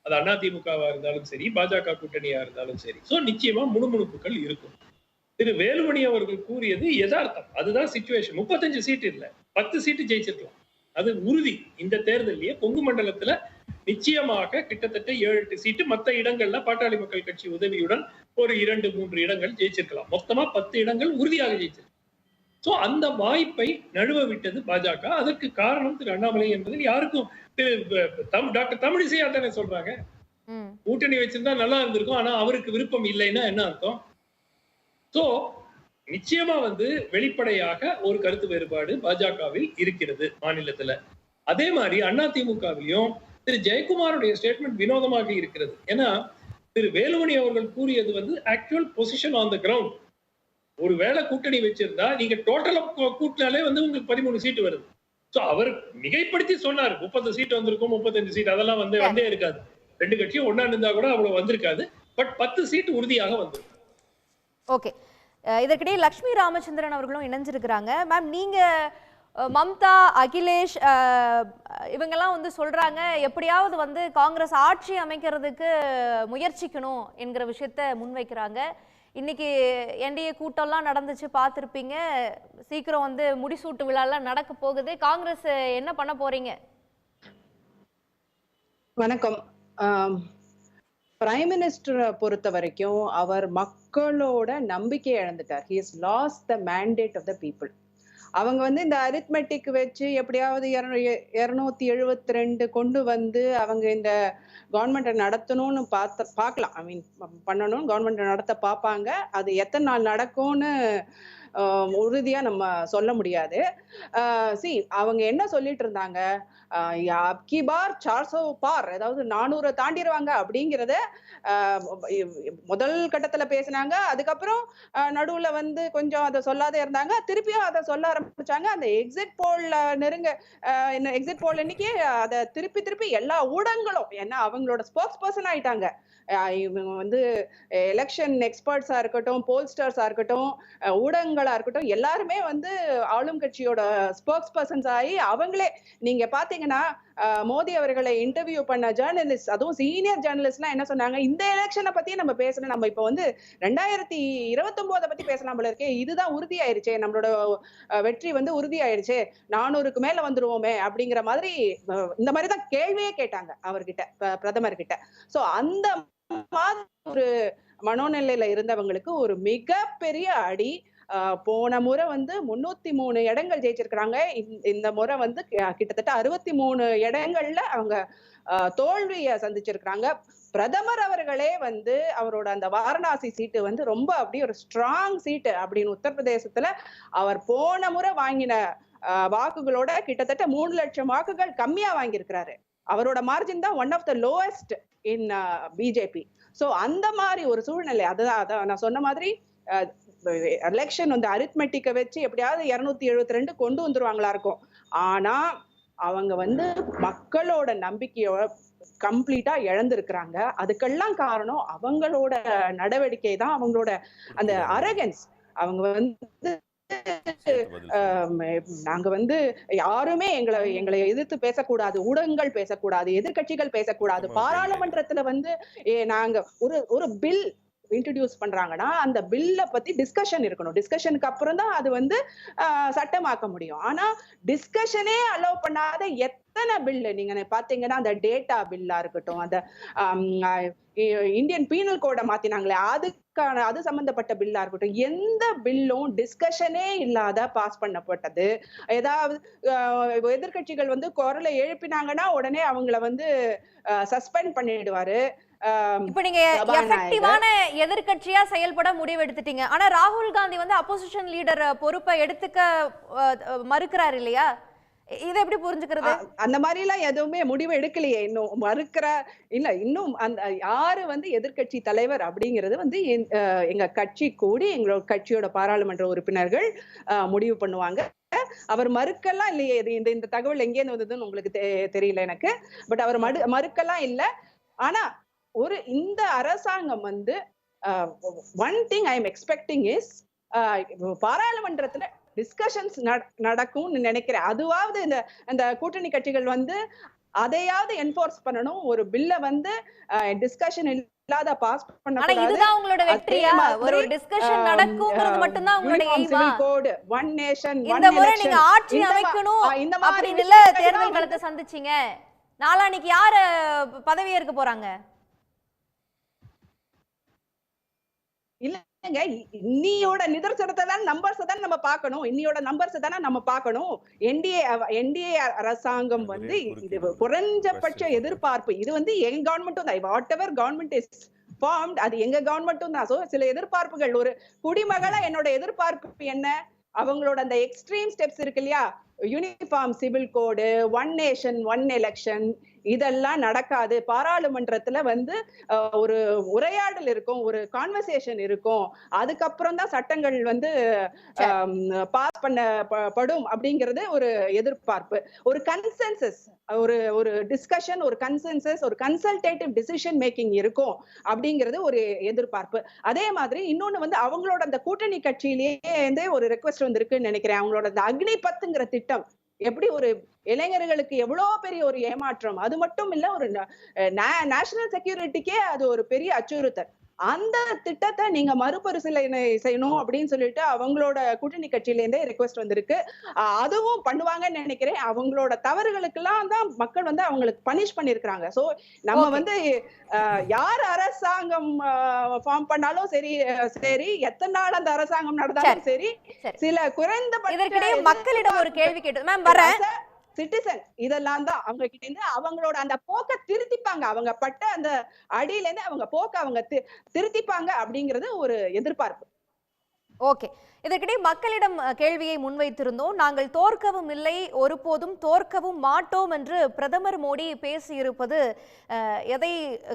அது அதிமுகவா இருந்தாலும் சரி, பாஜக கூட்டணியா இருந்தாலும் சரி. சோ நிச்சயமா முணுமுணுப்புகள் இருக்கும். திரு வேலுமணி அவர்கள் கூறியது யதார்த்தம். அதுதான் சிச்சுவேஷன். 35 சீட் இல்ல, 10 சீட்டு ஜெயிச்சிருக்கலாம். அது உறுதி. இந்த தேர்தலையே கொங்கு மண்டலத்துல நிச்சயமாக கிட்டத்தட்ட 7-8 சீட்டு, மற்ற இடங்கள்ல பாட்டாளி மக்கள் கட்சி உதவியுடன் ஒரு 2-3 இடங்கள் ஜெயிச்சிருக்கலாம். மொத்தமா 10 இடங்கள் உறுதியாக ஜெயிச்சிருக்கலாம். சோ அந்த வாய்ப்பை நழுவ விட்டது பாஜக. அதற்கு காரணம் திரு அண்ணாமலை என்பதில் யாருக்கும் டாக்டர் தமிழிசை தானே சொல்றாங்க. கூட்டணி வச்சிருந்தா நல்லா இருந்திருக்கும், ஆனா அவருக்கு விருப்பம் இல்லைன்னா என்ன அர்த்தம்? சோ நிச்சயமா வெளிப்படையாக ஒரு கருத்து வேறுபாடு பாஜகவில் இருக்கிறது மாநிலத்துல. அதே மாதிரி அதிமுகவிலையும் திரு ஜெயக்குமாருடைய ஸ்டேட்மெண்ட் வினோதமாக இருக்கிறது. ஏன்னா திரு வேலுமணி அவர்கள் கூறியது actual position on the ground. ஒரு வேளை கூட்டணி வச்சிருந்தா நீங்க டோட்டலா கூட்டினாலே உங்களுக்கு 13 சீட்டு வருது. சோ அவர் மிகைப்படுத்தி சொன்னார் 30 சீட் வந்திருக்கும், 35 சீட், அதெல்லாம் வந்தே இருக்காது. 2 கட்சியும் ஒன்னா இருந்தா கூட அவ்வளவு வந்திருக்காது. பட் 10 சீட் உறுதியாக வந்திருக்கு. ஓகே, இதற்கிடையே லட்சுமி ராமச்சந்திரன் அவர்களும் இணைஞ்சிருக்கிறாங்க. மேம், நீங்க மம்தா, அகிலேஷ் இவங்கெல்லாம் சொல்றாங்க எப்படியாவது காங்கிரஸ் ஆட்சி அமைக்கிறதுக்கு முயற்சிக்கணும் என்கிற விஷயத்த முன்வைக்கிறாங்க. இன்னைக்கு என்டிஏ கூட்டம்லாம் நடந்துச்சு, பார்த்துருப்பீங்க. சீக்கிரம் முடிசூட்டு விழாலாம் நடக்க போகுது. காங்கிரஸ் என்ன பண்ண போறீங்க? வணக்கம். பிரைம் மினிஸ்டரை பொறுத்த வரைக்கும் அவர் மக்களோட நம்பிக்கை இழந்துட்டார். he has lost the mandate of the people. அவங்க இந்த அரித்மெட்டிக் வச்சு எப்படியாவது 272 கொண்டு அவங்க இந்த கவர்மெண்ட்டை நடத்தணும்னு பார்க்கலாம். ஐ மீன் பண்ணணும், கவர்மெண்ட்டை நடத்த பார்ப்பாங்க. அது எத்தனை நாள் நடக்கும்னு உறுதியா நம்ம சொல்ல முடியாது. அவங்க என்ன சொல்லிட்டு இருந்தாங்க, அப்கி பார் 400 பார், அதாவது 400 தாண்டிடுவாங்க அப்படிங்கிறத முதல் கட்டத்துல பேசினாங்க. அதுக்கப்புறம் நடுவுல கொஞ்சம் அதை சொல்லாத இருந்தாங்க, திருப்பியும் அதை சொல்ல ஆரம்பிச்சாங்க. அந்த எக்ஸிட் போல் இன்னைக்கு அதை திருப்பி எல்லா ஊடகங்களும், ஏன்னா அவங்களோட ஸ்போக்ஸ் பர்சன் ஆயிட்டாங்க. இவங்க எலெக்ஷன் எக்ஸ்பர்ட்ஸா இருக்கட்டும், போல்ஸ்டர்ஸா இருக்கட்டும், ஊடகங்களா இருக்கட்டும், எல்லாருமே ஆளும் கட்சியோட ஸ்போக்ஸ் பர்சன்ஸ் ஆகி அவங்களே, நீங்க பாத்தீங்கன்னா மோடி அவர்களை இன்டர்வியூ பண்ண ஜேர்னலிஸ்ட், அதுவும் சீனியர் ஜேர்னலிஸ்ட்லாம் என்ன சொன்னாங்க, இந்த எலெக்ஷனை பத்தி நம்ம பேசணும், நம்ம இப்போ 2029 பத்தி பேசலாம் போல இருக்கே, இதுதான் உறுதி ஆயிருச்சே, நம்மளோட வெற்றி உறுதி ஆயிருச்சே, 400க்கு மேல வந்துருவோமே அப்படிங்கிற மாதிரி இந்த மாதிரிதான் கேள்வியே கேட்டாங்க அவர்கிட்ட, பிரதமர் கிட்ட. சோ அந்த மாதிரி ஒரு மனோநிலையில இருந்தவங்களுக்கு ஒரு மிகப்பெரிய அடி. போன முறை 303 இடங்கள் ஜெயிச்சிருக்கிறாங்க. இந்த முறை கிட்டத்தட்ட 63 இடங்கள்ல அவங்க தோல்வியை சந்திச்சிருக்கிறாங்க. பிரதமர் அவர்களே அவரோட அந்த வாரணாசி சீட்டு ரொம்ப அப்படியே ஒரு ஸ்ட்ராங் சீட்டு அப்படின்னு உத்தரப்பிரதேசத்துல அவர் போன முறை வாங்கின வாக்குகளோட கிட்டத்தட்ட 3 லட்சம் வாக்குகள் கம்மியா வாங்கியிருக்கிறாரு. அவரோட மார்ஜின் தான் one of the lowest in BJP. So அந்த மாதிரி ஒரு சூழ்நிலை, அதான் நான் சொன்ன மாதிரி எலெக்ஷன் அரித்மெட்டிக்கை வச்சு எப்படியாவது 272 கொண்டு வந்துருவாங்களா இருக்கும். ஆனா அவங்க மக்களோட நம்பிக்கையோட கம்ப்ளீட்டா இழந்திருக்கிறாங்க. அதுக்கெல்லாம் காரணம் அவங்களோட நடவடிக்கை தான், அவங்களோட அந்த அரகன்ஸ். அவங்க நாங்க யாருமே எங்களை எதிர்த்து பேசக்கூடாது, ஊடகங்கள் பேசக்கூடாது, எதிர்கட்சிகள் பேசக்கூடாது, பாராளுமன்றத்துல நாங்க ஒரு பில் இன்ட்ரோடியூஸ் பண்றாங்கன்னா அந்த பில்ல பத்தி டிஸ்கஷன் இருக்கணும். டிஸ்கஷனுக்கு அப்புறம் தான் அது சட்டமாக்க முடியும். ஆனா டிஸ்கஷனே அலோவ் பண்ணாத எத்தனை பில்லு நீங்க பாத்தீங்கன்னா, அந்த டேட்டா பில்லா இருக்கட்டும், அந்த இந்தியன் பீனல் கோடை மாத்தினாங்களே அது சம்பந்தப்பட்ட பில்லா இருக்கட்டும், எந்த பில்லும் டிஸ்கஷனே இல்லாத பாஸ் பண்ணப்பட்டது. ஏதாவது எதிர்கட்சிகள் குரலை எழுப்பினாங்கன்னா உடனே அவங்கள சஸ்பெண்ட் பண்ணிடுவாரு. இப்ப நீங்க எஃபெக்டிவான எதிர்க்கட்சியா செயல்பட முடிவு எடுத்துட்டீங்க. ஆனா ராகுல் காந்தி அப்போசிஷன் லீடர் பொறுப்பை எடுத்துக்க மறுக்கிறார் இல்லையா? இதை எப்படி புரிஞ்சுக்கிறது? அந்த மாதிரி எல்லாம் எதுவுமே முடிவு எடுக்கலையே இன்னும். இன்னும் அந்த யாரு எதிர்க்கட்சி தலைவர் அப்படிங்கிறது எங்க கட்சி கூடி எங்களோட கட்சியோட பாராளுமன்ற உறுப்பினர்கள் முடிவு பண்ணுவாங்க. அவர் மறுக்கலாம் இல்லையே, இந்த தகவல் எங்கேருந்து வந்ததுன்னு உங்களுக்கு தெரியல எனக்கு. பட் அவர் மறுக்கலாம் இல்ல. ஆனா இந்த அரசாங்கம் one thing I am expecting is பாராளுமன்றத்துல டிஸ்கஷன்ஸ் நடக்கும்னு நினைக்கிறேன். அதுவாவது இந்த கூட்டணி கட்சிகள் அதையாவது என்ஃபோர்ஸ் பண்ணணும். ஒரு பில்ல டிஸ்கஷன் இல்லாத பாஸ் பண்ணக்கூடாது. ஆனா இதுதான் உங்களோட வெற்றியா? ஒரு டிஸ்கஷன் நடக்கும்ங்கிறது மட்டும் தான் உங்களுடைய எய்மா? கோட் ஒன் நேஷன் இந்த முறை நீங்க ஆட்சி அமைக்கணும் அப்படி இல்ல தேர்தல் களத்தை சந்திச்சீங்க. நாளான்னைக்கு யாரு பதவி ஏற்க போறாங்க? இல்லங்க, இன்னியோட நிதர்சனத்தை தான் நம்பர்ஸ் தான் நம்ம பார்க்கணும். இன்னியோட நம்பர்ஸ் தானே நம்ம பார்க்கணும். என்டிஏ அரசாங்கம் இது குறைஞ்சபட்ச எதிர்பார்ப்பு. இது எங்க கவர்மெண்ட்டும் தான். What ever government is formed, அது எங்க கவர்மெண்ட்டும் தான். சோ சில எதிர்பார்ப்புகள், ஒரு குடிமகளா என்னோட எதிர்பார்ப்பு என்ன, அவங்களோட அந்த எக்ஸ்ட்ரீம் ஸ்டெப்ஸ் இருக்கு இல்லையா, யூனிஃபார்ம் சிவில் கோடு, ஒன் நேஷன் ஒன் எலெக்ஷன், இதெல்லாம் நடக்காது. பாராளுமன்றத்துல ஒரு உரையாடல் இருக்கும், ஒரு கான்வர்சேஷன் இருக்கும். அதுக்கப்புறம் தான் சட்டங்கள் பாஸ் பண்ணப்படும் அப்படிங்கிறது ஒரு எதிர்பார்ப்பு. ஒரு கன்சென்சஸ், ஒரு டிஸ்கஷன், ஒரு கன்சென்சஸ், ஒரு கன்சல்டேட்டிவ் டிசிஷன் மேக்கிங் இருக்கும் அப்படிங்கிறது ஒரு எதிர்பார்ப்பு. அதே மாதிரி இன்னொன்னு அவங்களோட அந்த கூட்டணி கட்சியிலேயே ஒரு ரெக்வெஸ்ட் வந்திருக்குன்னு நினைக்கிறேன். அவங்களோட அந்த அக்னிபத்துங்கிற திட்டம் எப்படி ஒரு இளைஞர்களுக்கு எவ்வளவு பெரிய ஒரு ஏமாற்றம். அது மட்டும் இல்ல, ஒரு நேஷனல் செக்யூரிட்டிக்கே அது ஒரு பெரிய அச்சுறுத்தல். அந்த திட்டத்தை நீங்க மறுபரிசீலனை செய்யணும் அப்படின்னு சொல்லிட்டு அவங்களோட கூட்டணி கட்சியில இருந்தே ரிக்வெஸ்ட் வந்திருக்கு. அதுவும் பண்ணுவாங்கன்னு நினைக்கிறேன். அவங்களோட தவறுகளுக்கு எல்லாம் தான் மக்கள் அவங்களுக்கு பனிஷ் பண்ணிருக்காங்க. சோ நம்ம யார் அரசாங்கம் ஃபார்ம் பண்ணாலும் சரி, எத்தனை நாள் அந்த அரசாங்கம் நடந்தாலும் சரி, சில குறைந்தபட்ச மக்களிடம் ஒரு கேள்வி கேட்டு மேம் வரேன். சிட்டிசன் இதெல்லாம் தான் அவங்க கிட்ட இருந்து அவங்களோட அந்த போக்க திருத்திப்பாங்க. அவங்க பட்ட அந்த அடியில இருந்து அவங்க போக்க அவங்க திருத்திப்பாங்க அப்படிங்கிறது ஒரு எதிர்பார்ப்பு. ஓகே, இதற்கிடையே மக்களிடம் கேள்வியை முன்வைத்திருந்தோம். நாங்கள் தோற்கவும் இல்லை, ஒருபோதும் தோற்கவும் மாட்டோம் என்று பிரதமர் மோடி பேசியிருப்பது எதை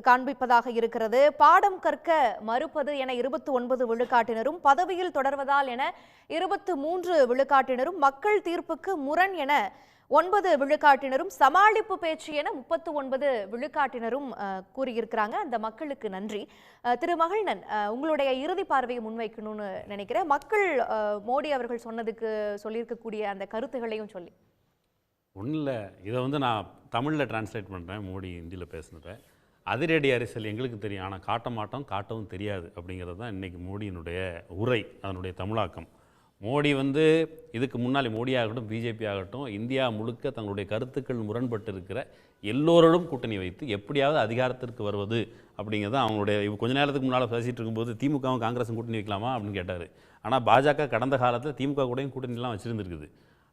காண்பிப்பதாக இருக்கிறது? பாடம் கற்க மறுப்பது என 29 விழுக்காட்டினரும், பதவியில் தொடர்வதால் என 23 விழுக்காட்டினரும், மக்கள் தீர்ப்புக்கு முரண் என 9 விழுக்காட்டினரும், சமாளிப்பு பேச்சு என 39 விழுக்காட்டினரும் கூறியிருக்கிறாங்க. அந்த மக்களுக்கு நன்றி. திரு மகிழ்நன், உங்களுடைய இறுதி பார்வையை முன்வைக்கணும்னு நினைக்கிறேன். மக்கள் மோடி அவர்கள் சொல்லியிருக்கக்கூடிய அந்த கருத்துகளையும் சொல்லி. ஒன்றும் இல்லை, இதை நான் தமிழில் டிரான்ஸ்லேட் பண்ணுறேன். மோடி ஹிந்தியில் பேசுனதை. அதிரடி அரசியல் எங்களுக்கு தெரியும், ஆனால் காட்ட மாட்டோம், காட்டவும் தெரியாது அப்படிங்கிறது தான் இன்றைக்கி மோடியினுடைய உரை, அதனுடைய தமிழாக்கம். மோடி இதுக்கு முன்னாடி மோடி ஆகட்டும், பிஜேபி ஆகட்டும், இந்தியா முழுக்க தங்களுடைய கருத்துக்கள் முரண்பட்டு இருக்கிற எல்லோரோடும் கூட்டணி வைத்து எப்படியாவது அதிகாரத்திற்கு வருவது அப்படிங்கிறது அவங்களுடைய. கொஞ்ச நேரத்துக்கு முன்னால் பேசிகிட்டு இருக்கும்போது திமுகவும் காங்கிரஸும் கூட்டணி வைக்கலாமா அப்படின்னு கேட்டார். ஆனால் பாஜக கடந்த காலத்தில் திமுக கூடயும் கூட்டணிலாம் வச்சுருந்துருக்குது.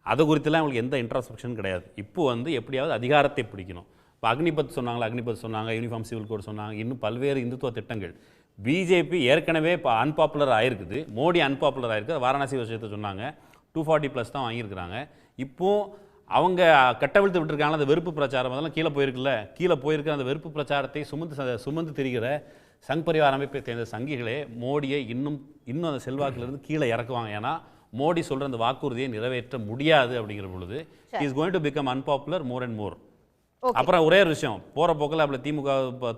அது குறித்துலாம் அவங்களுக்கு எந்த இன்ட்ராஸ்பெக்ஷன் கிடையாது. இப்போது எப்படியாவது அதிகாரத்தை பிடிக்கணும். இப்போ அக்னிபத் சொன்னாங்க, யூனிஃபார்ம் சிவில் கோட் சொன்னாங்க, இன்னும் பல்வேறு இந்துத்துவ திட்டங்கள். பிஜேபி ஏற்கனவே இப்போ அன்பாப்புலர் ஆகிருக்குது, மோடி அன்பாப்புலர் ஆகிருக்கு. வாரணாசி விஷயத்தை சொன்னாங்க, 240+ தான் வாங்கியிருக்கிறாங்க. இப்போது அவங்க கட்டவிழ்த்து விட்டுருக்காங்க. அந்த வெறுப்பு பிரச்சாரம் அதெல்லாம் கீழே போயிருக்கிற அந்த வெறுப்பு பிரச்சாரத்தை சுமந்து திரிகிற சங் பரிவார் அமைப்பை சேர்ந்த சங்கிகளே மோடியை இன்னும் அந்த செல்வாக்கிலிருந்து கீழே இறக்குவாங்க. ஏன்னா மோடி சொல்கிற அந்த வாக்குறுதியை நிறைவேற்ற முடியாது அப்படிங்கிற பொழுது is going to become unpopular more and more. அப்புறம் ஒரே ஒரு விஷயம், போகிற போக்கில் அப்படி திமுக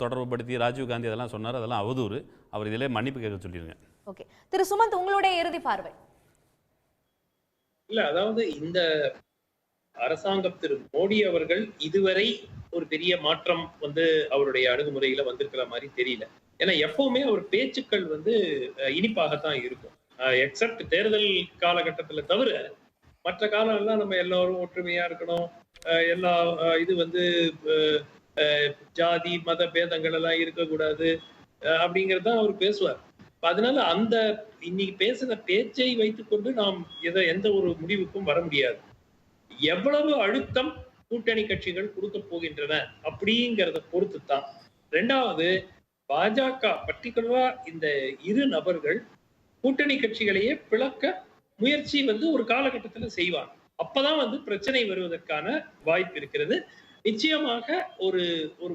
தொடர்பு படுத்தி ராஜீவ் காந்தி அதெல்லாம் சொன்னார், அதெல்லாம் அவதூறு. அவர் இதிலே மன்னிப்பு கேட்க சொல்லிடுங்க. ஓகே, திரு சுமந்த், உங்களுடைய இறுதி பார்வை. இல்ல, அதாவது இந்த அரசாங்கம் திரு மோடி அவர்கள் இதுவரை ஒரு பெரிய மாற்றம் அவருடைய அணுகுமுறையில வந்திருக்கிற மாதிரி தெரியல. ஏன்னா எப்பவுமே அவர் பேச்சுக்கள் இனிப்பாகத்தான் இருக்கும். எக்ஸப்ட் தேர்தல் காலகட்டத்துல தவிர மற்ற காலம் எல்லாம் நம்ம எல்லாரும் ஒற்றுமையா இருக்கணும், எல்லா ஜாதி மத பேதங்கள் எல்லாம் இருக்கக்கூடாது அப்படிங்கறதான் அவர் பேசுவார். அதனால அந்த இன்னைக்கு பேசின பேச்சை வைத்துக்கொண்டு நாம் எந்த ஒரு முடிவுக்கும் வர முடியாது. எவ்வளவு அழுத்தம் கூட்டணி கட்சிகள் கொடுக்க போகின்றன அப்படிங்கிறத பொறுத்து தான். ரெண்டாவது, பாஜக பர்டிகுலரா இந்த இரு நபர்கள் கூட்டணி கட்சிகளையே பிளக்க முயற்சி ஒரு காலகட்டத்துல செய்வாங்க. அப்பதான் வந்து பிரச்சனை வருவதற்கான வாய்ப்பு இருக்கிறது. நிச்சயமாக ஒரு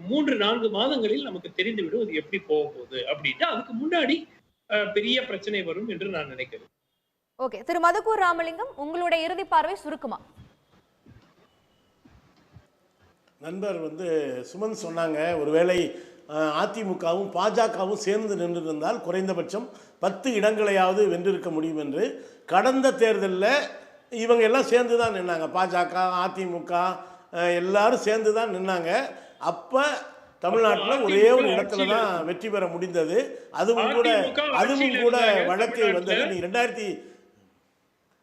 3-4 மாதங்களில் நமக்கு தெரிந்துவிடும் அது எப்படி போக போகுது அப்படின்ட்டு. அதுக்கு முன்னாடி பெரிய பிரச்சனை வரும் என்று நான் நினைக்கிறேன். ஓகே, திரு மதுக்கூர் ராமலிங்கம், உங்களுடைய இறுதி பார்வை சுருக்குமா? நண்பர் சுமன் சொன்னாங்க, ஒருவேளை அதிமுகவும் பாஜகவும் சேர்ந்து நின்றிருந்தால் குறைந்தபட்சம் 10 இடங்களையாவது வென்றிருக்க முடியும் என்று. கடந்த தேர்தலில் இவங்க எல்லாம் சேர்ந்து தான் நின்னாங்க, பாஜக அதிமுக எல்லாரும் சேர்ந்து தான் நின்னாங்க. அப்போ தமிழ்நாட்டில் ஒரே ஒரு இடத்துல தான் வெற்றி பெற முடிந்தது. அதுவும் கூட வழக்கு வந்தது. நீ 2000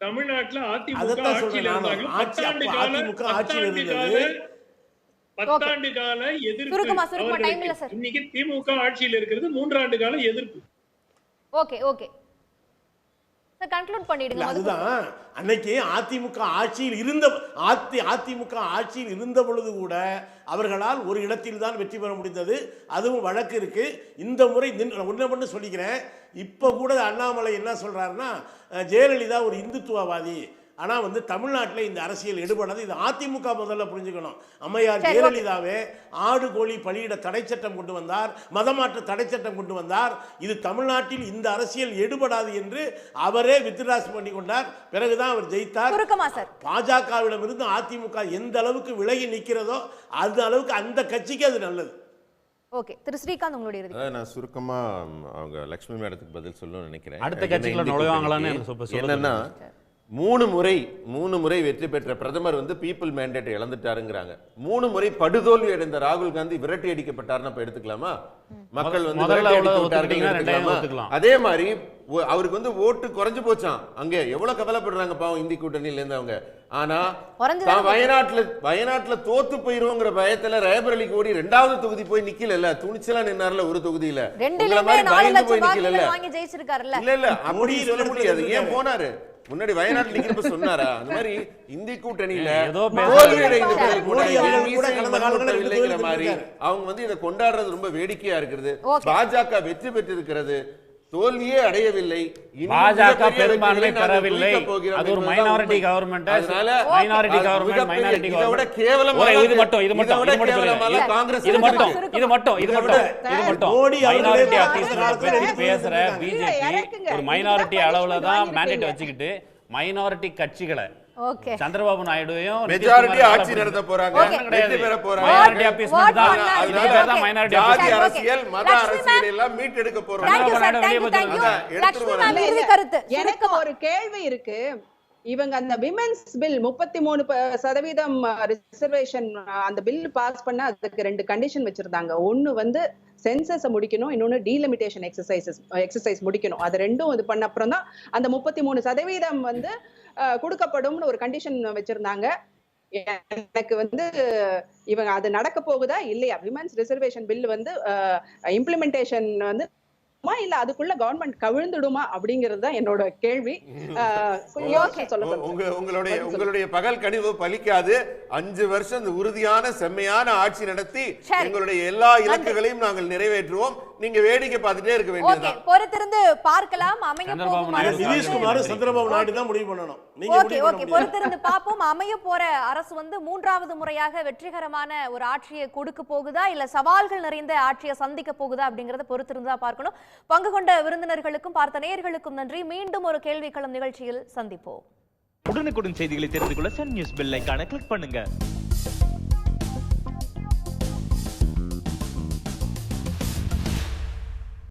தமிழ்நாட்டில் அதைத்தான் சொல்றேன் நானும். அதிமுக ஆட்சியில் இருந்தது. 10 ஆண்டு கால எதிர்ப்பு. இன்னைக்கு திமுக ஆட்சியில் இருக்கிறது 3 ஆண்டு கால எதிர்ப்பு. ஓகே ஓகே சார், கன்க்ளூட் பண்ணிடுங்க. அதுதான் அன்னைக்கு அதிமுக ஆட்சியில் இருந்த பொழுது கூட அவர்களால் ஒரு இடத்தில் தான் வெற்றி பெற முடிந்தது. அதுவும் வழக்கு இருக்கு. இந்த முறை ஒன்றை மட்டும் சொல்லிக்கிறேன். இப்போ கூட அண்ணாமலை என்ன சொல்றாருன்னா, ஜெயலலிதா ஒரு இந்துத்துவவாதி, ஆனால் தமிழ்நாட்டில் இந்த அரசியல் எடுபடாது. இது அதிமுக முதல்ல புரிஞ்சுக்கணும். அம்மையார் ஜெயலலிதாவே ஆடு கோழி பலியிட தடை சட்டம் கொண்டு வந்தார், மதமாற்ற தடை சட்டம் கொண்டு வந்தார். இது தமிழ்நாட்டில் இந்த அரசியல் எடுபடாது என்று அவரே வித்ராஸ் பண்ணி கொண்டார். பிறகுதான் அவர் ஜெயித்தார். பாஜகவிடம் இருந்து அதிமுக எந்த அளவுக்கு விலகி நிற்கிறதோ அந்த அளவுக்கு அந்த கட்சிக்கு அது நல்லது. ஓகே, திரு ஸ்ரீகாந்த், உங்களுடைய இறுதி. நான் சுருக்கமா அவங்க லட்சுமி மேடத்துக்கு பதில் சொல்லணும்னு நினைக்கிறேன். அடுத்த கட்சிக்குள்ள நுழைவாங்களான்னு என்னன்னா, 3 முறை வெற்றி பெற்ற பிரதமர் பீப்புள் மேண்டேட் இழந்துட்டாருங்கிறாங்க. 3 முறை படுதோல்வி அடைந்த ராகுல் காந்தி விரட்டி அடிக்கப்பட்டாருன்னு அப்ப எடுத்துக்கலாமா? மக்கள் அதே மாதிரி அவருக்கு ஓட்டு குறைஞ்சு போச்சான். அங்க எவ்வளவு கவலைப்படுறாங்க பாவம் இந்தி கூட்டணியில இருந்தவங்க. ஆனா வயநாட்டுல தோத்து போயிருவோங்கிற பயத்துல ரேபரலிக்கு ஓடி 2வது தொகுதி போய் நிக்கல. துணிச்சலா நின்னார்ல ஒரு தொகுதியில. பயந்து போய் நிக்கல. இல்ல அப்படி சொல்ல முடியாது. ஏன் போனாரு? முன்னாடி வயநாட்டில் நிக்கிறப்ப சொன்னாரா? அந்த மாதிரி இந்தி கூட்டணியில மாதிரி அவங்க இதை கொண்டாடுறது ரொம்ப வேடிக்கையா இருக்கிறது. பாஜக வெற்றி பெற்றிருக்கிறது, தோல்வியே அடையவில்லை. பாஜக பெரும்பான்மை பெறவில்லை. அது ஒரு மைனாரிட்டி கவர்மெண்ட். அதனால மைனாரிட்டி கவர்மெண்ட் இதோட கேவலமா இது மட்டும் மைனாரிட்டி அக்யூஸ்மென்ட் பத்தி பேசுற பிஜேபி ஒரு மைனாரிட்டி அளவுல தான் மேண்டேட் வச்சுக்கிட்டு மைனாரிட்டி கட்சிகளை சந்திரபாபு நாயுடுவையும் மெஜாரிட்டி ஆட்சி நடத்த போறாங்க. வெற்றி பெற போறாங்க. மைனாரிட்டி அக்யூஸ்மென்ட் தான். அதனால தான் மைனாரிட்டி அரசியல், மத அரசியல் எல்லாம் மீட் எடுக்க போறாங்க. எனக்கு ஒரு கேள்வி இருக்கு. இவங்க அந்த விமென்ஸ் பில் 33% ரிசர்வேஷன் அந்த பில் பாஸ் பண்ண அதுக்கு 2 கண்டிஷன் வச்சிருந்தாங்க. ஒன்னு சென்சஸ் முடிக்கணும், இன்னொன்னு டீலிமிட்டேஷன் எக்ஸசைஸ் முடிக்கணும். அது ரெண்டும் இது பண்ண அப்புறம் தான் அந்த 33% கொடுக்கப்படும்னு ஒரு கண்டிஷன் வச்சிருந்தாங்க. எனக்கு இவங்க அது நடக்க போகுதா இல்லையா? விமென்ஸ் ரிசர்வேஷன் பில் இம்ப்ளிமெண்டேஷன் இல்ல அதுக்குள்ள கவர்மெண்ட் கவிழ்ந்துடுமா அப்படிங்கிறது தான் என்னோட கேள்வி. உங்களுடைய பகல் கனிவு பலிக்காது. 5 வருஷம் உறுதியான செம்மையான ஆட்சி நடத்தி எங்களுடைய எல்லா இலக்குகளையும் நாங்கள் நிறைவேற்றுவோம். நீங்க வேடிக்கை பார்த்துட்டே இருக்க வேண்டியதுதான். பொறுத்திருந்து பார்க்கலாம். நிதிஷ்குமார் சந்திரபாபு நாயுடு தான் முடிவு பண்ணணும். பொறுத்திருந்து பார்ப்போம். அமைய போற அரசு 3வது முறையாக வெற்றிகரமான ஒரு ஆட்சியை கொடுக்க போகுதா இல்ல சவால்கள் நிறைந்த ஆட்சியை சந்திக்க போகுதா அப்படிங்கறத பொறுத்திருந்து தான் பார்க்கணும். பங்கு கொண்ட விருந்தினர்களுக்கும் பார்த்த நேயர்களுக்கும் நன்றி. மீண்டும் ஒரு கேள்விக்களம் நிகழ்ச்சியில் சந்திப்போம். உடனுக்குடன் செய்திகளை தெரிந்து கொள்ள சன் நியூஸ் பெல் ஐகானை கிளிக் பண்ணுங்க.